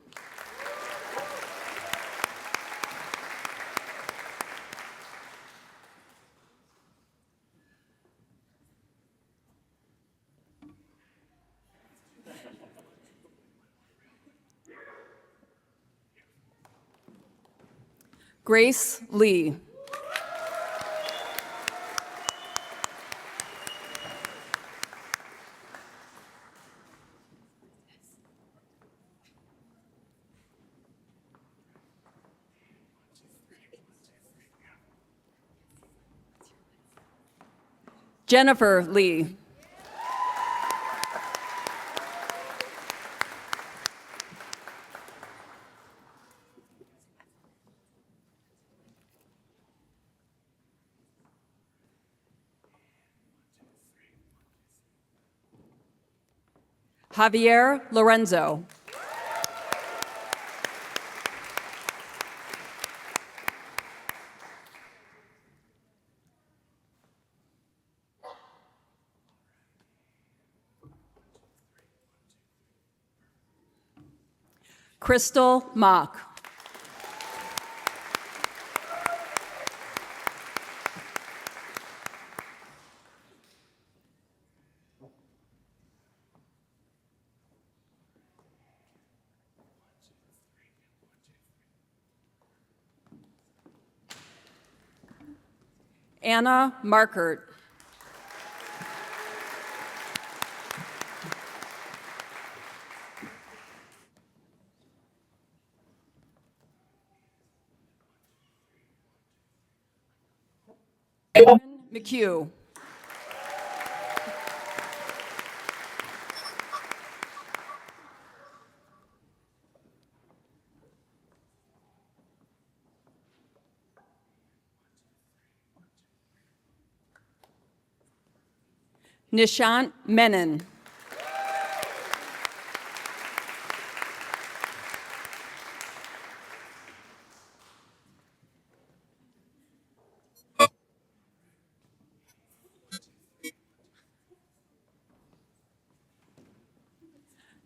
Grace Lee. Jennifer Lee. Javier Lorenzo. Crystal Mock. Anna Markert. Evan McHugh. Nishant Menon.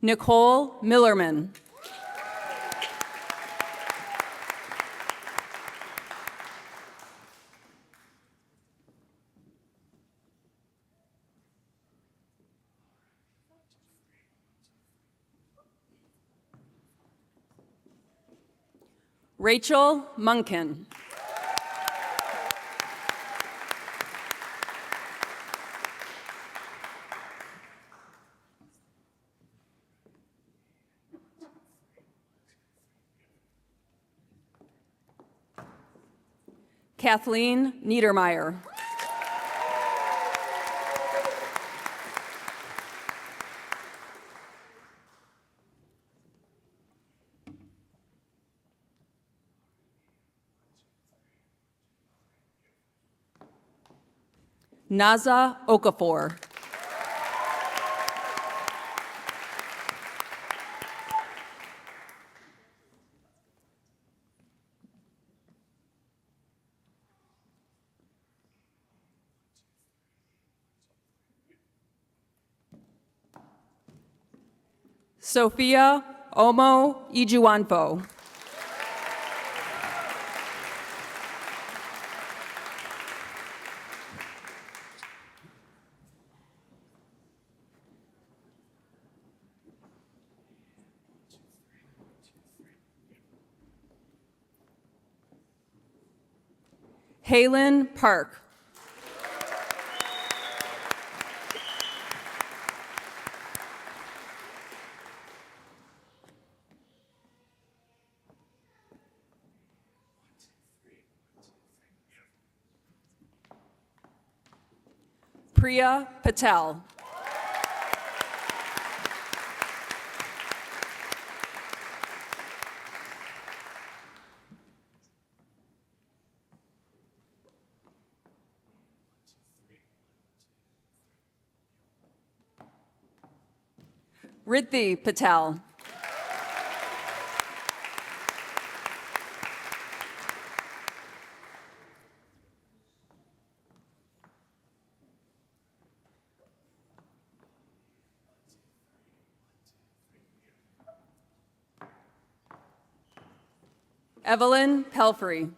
Nicole Millerman. Rachel Munkin. Kathleen Niedermeyer. Naza Okafor. Sophia Omo Ijuanfo. Halen Park. Priya Patel. Riddhi Patel. Evelyn Pelfrey.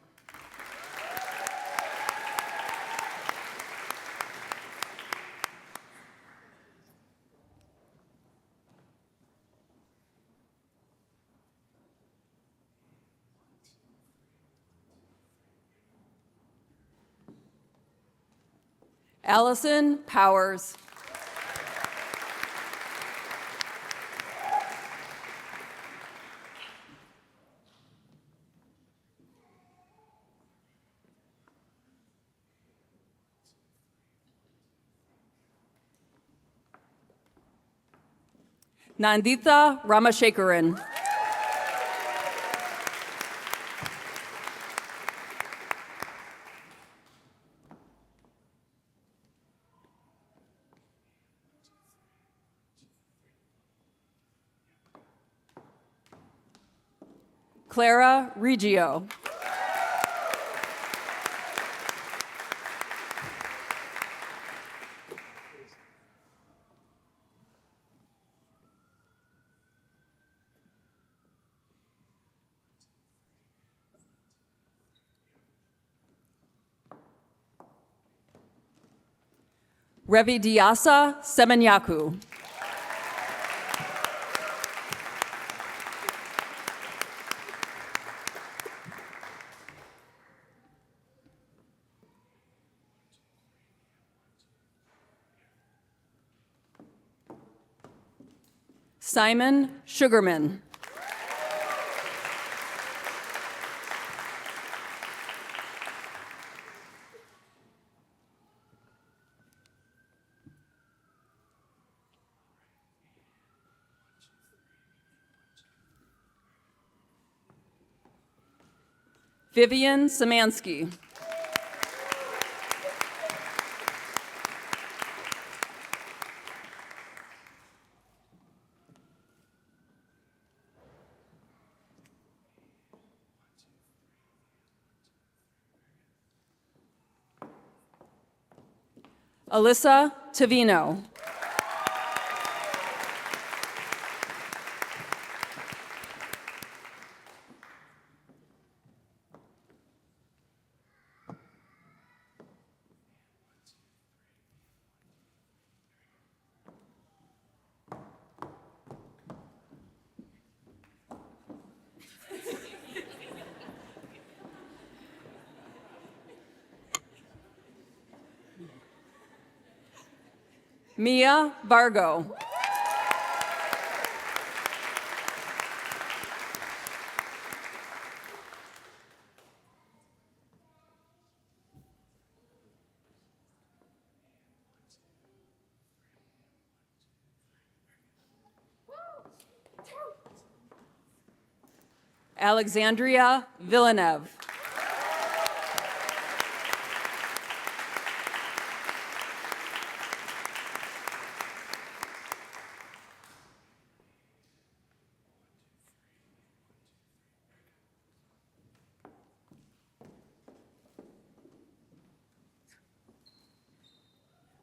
Allison Powers. Nanditha Ramashekaran. Clara Reggio. Revidiasa Semenyaku. Simon Sugarman. Vivian Samansky. Alyssa Tavino. Mia Vargo. Alexandria Villeneuve.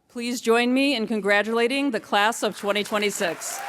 Please join me in congratulating the class of 2026.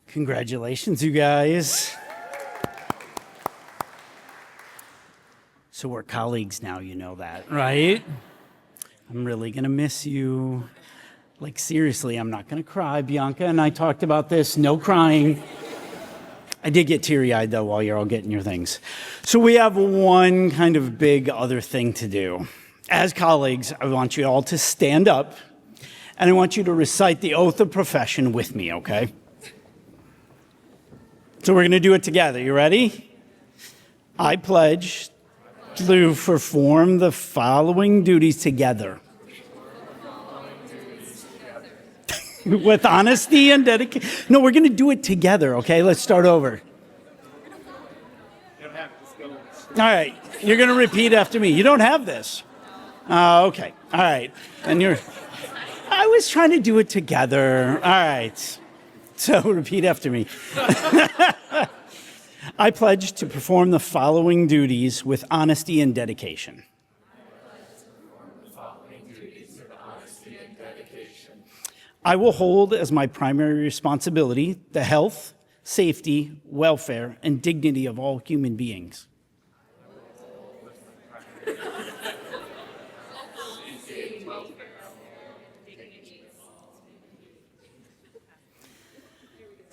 Congratulations, you guys. So we're colleagues now, you know that, right? I'm really gonna miss you. Like, seriously, I'm not gonna cry. Bianca and I talked about this, no crying. I did get teary-eyed, though, while you're all getting your things. So we have one kind of big other thing to do. As colleagues, I want you all to stand up, and I want you to recite the oath of profession with me, okay? So we're going to do it together. You ready? I pledge to perform the following duties together. With honesty and dedication. No, we're going to do it together, okay? Let's start over. All right. You're going to repeat after me. You don't have this. Okay. All right. And I was trying to do it together. All right. So repeat after me. I pledge to perform the following duties with honesty and dedication. I will hold as my primary responsibility the health, safety, welfare, and dignity of all human beings.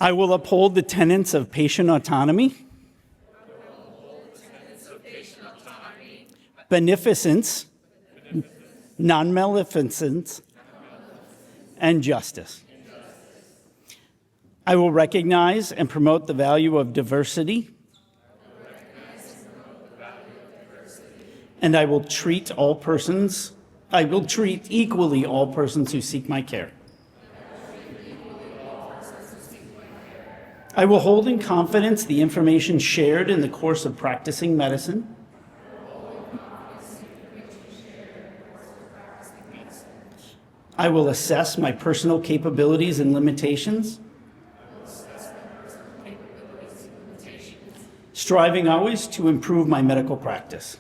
I will uphold the tenets of patient autonomy, beneficence, non-maleficence, and justice. I will recognize and promote the value of diversity, and I will treat equally all persons who seek my care. I will hold in confidence the information shared in the course of practicing medicine. I will assess my personal capabilities and limitations, striving always to improve my medical practice.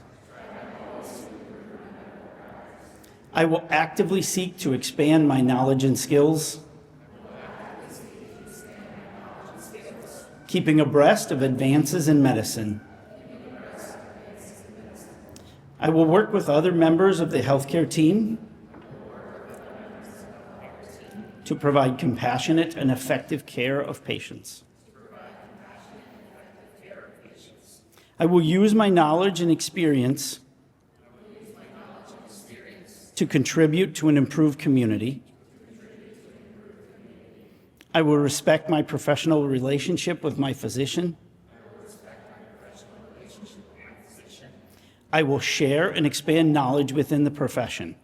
I will actively seek to expand my knowledge and skills, keeping abreast of advances in medicine. I will work with other members of the healthcare team to provide compassionate and effective care of patients. I will use my knowledge and experience to contribute to an improved community. I will respect my professional relationship with my physician. I will share and expand knowledge within the profession.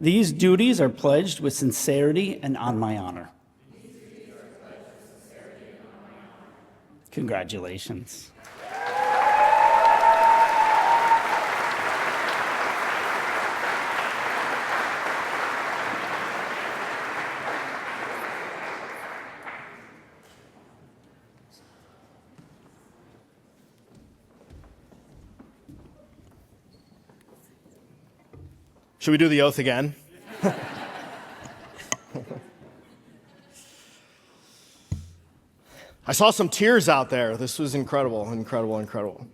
These duties are pledged with sincerity and on my honor. Congratulations. Should we do the oath again? I saw some tears out there. This was incredible, incredible, incredible.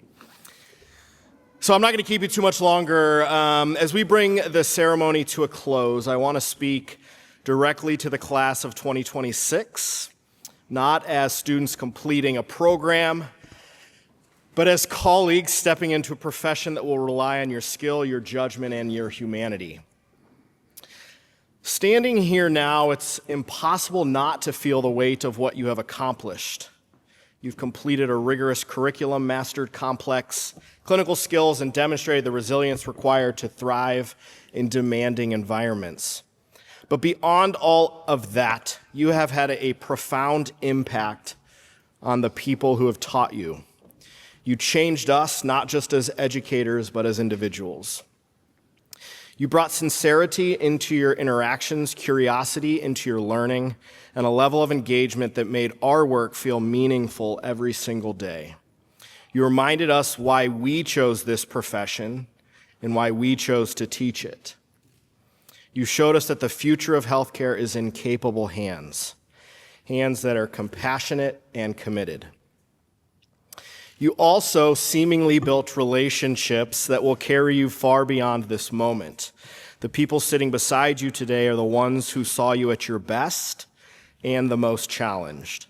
So I'm not going to keep you too much longer. As we bring the ceremony to a close, I want to speak directly to the class of 2026, not as students completing a program, but as colleagues stepping into a profession that will rely on your skill, your judgment, and your humanity. Standing here now, it's impossible not to feel the weight of what you have accomplished. You've completed a rigorous curriculum, mastered complex clinical skills, and demonstrated the resilience required to thrive in demanding environments. But beyond all of that, you have had a profound impact on the people who have taught you. You changed us, not just as educators, but as individuals. You brought sincerity into your interactions, curiosity into your learning, and a level of engagement that made our work feel meaningful every single day. You reminded us why we chose this profession and why we chose to teach it. You showed us that the future of healthcare is in capable hands, hands that are compassionate and committed. You also seemingly built relationships that will carry you far beyond this moment. The people sitting beside you today are the ones who saw you at your best and the most challenged.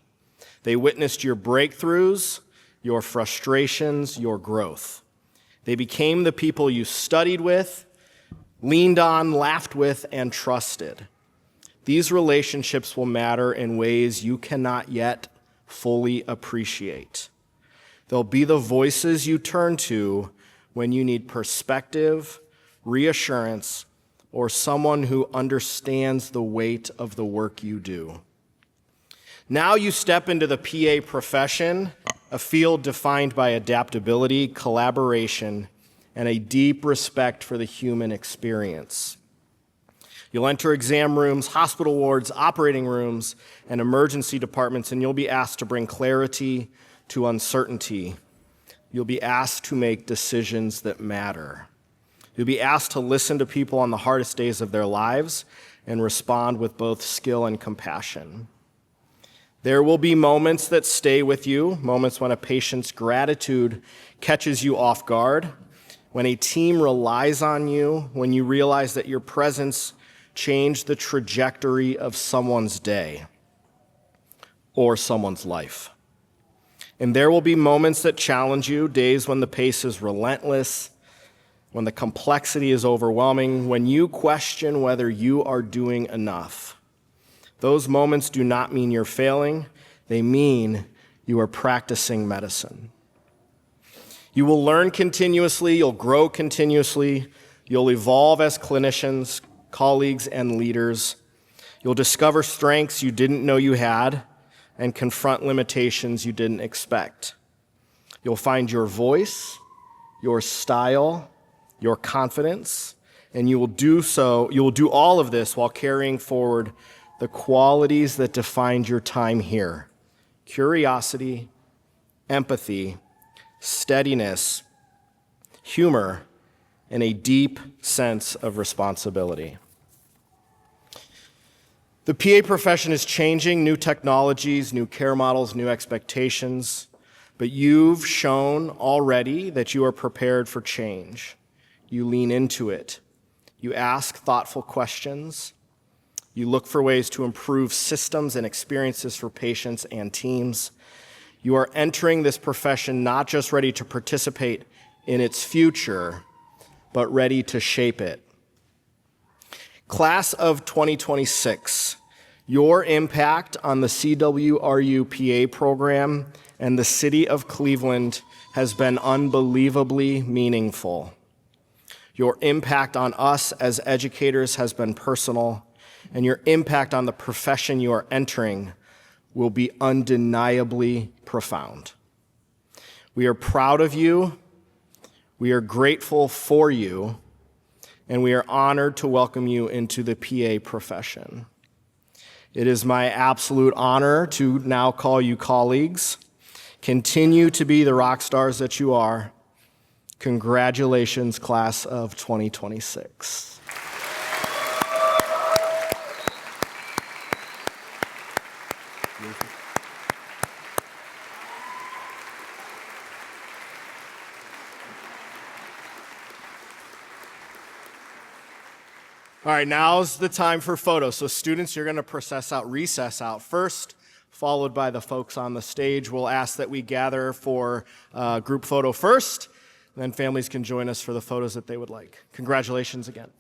They witnessed your breakthroughs, your frustrations, your growth. They became the people you studied with, leaned on, laughed with, and trusted. These relationships will matter in ways you cannot yet fully appreciate. They'll be the voices you turn to when you need perspective, reassurance, or someone who understands the weight of the work you do. Now you step into the PA profession, a field defined by adaptability, collaboration, and a deep respect for the human experience. You'll enter exam rooms, hospital wards, operating rooms, and emergency departments, and you'll be asked to bring clarity to uncertainty. You'll be asked to make decisions that matter. You'll be asked to listen to people on the hardest days of their lives and respond with both skill and compassion. There will be moments that stay with you, moments when a patient's gratitude catches you off guard, when a team relies on you, when you realize that your presence changed the trajectory of someone's day or someone's life. And there will be moments that challenge you, days when the pace is relentless, when the complexity is overwhelming, when you question whether you are doing enough. Those moments do not mean you're failing. They mean you are practicing medicine. You will learn continuously, you'll grow continuously, you'll evolve as clinicians, colleagues, and leaders. You'll discover strengths you didn't know you had, and confront limitations you didn't expect. You'll find your voice, your style, your confidence, and you will do all of this while carrying forward the qualities that defined your time here: curiosity, empathy, steadiness, humor, and a deep sense of responsibility. The PA profession is changing, new technologies, new care models, new expectations, but you've shown already that you are prepared for change. You lean into it. You ask thoughtful questions. You look for ways to improve systems and experiences for patients and teams. You are entering this profession not just ready to participate in its future, but ready to shape it. Class of 2026, your impact on the CWRU PA program and the city of Cleveland has been unbelievably meaningful. Your impact on us as educators has been personal, and your impact on the profession you are entering will be undeniably profound. We are proud of you, we are grateful for you, and we are honored to welcome you into the PA profession. It is my absolute honor to now call you colleagues. Continue to be the rock stars that you are. Congratulations, class of 2026. All right, now's the time for photos. So students, you're going to recess out first, followed by the folks on the stage. We'll ask that we gather for group photo first, and then families can join us for the photos that they would like. Congratulations again.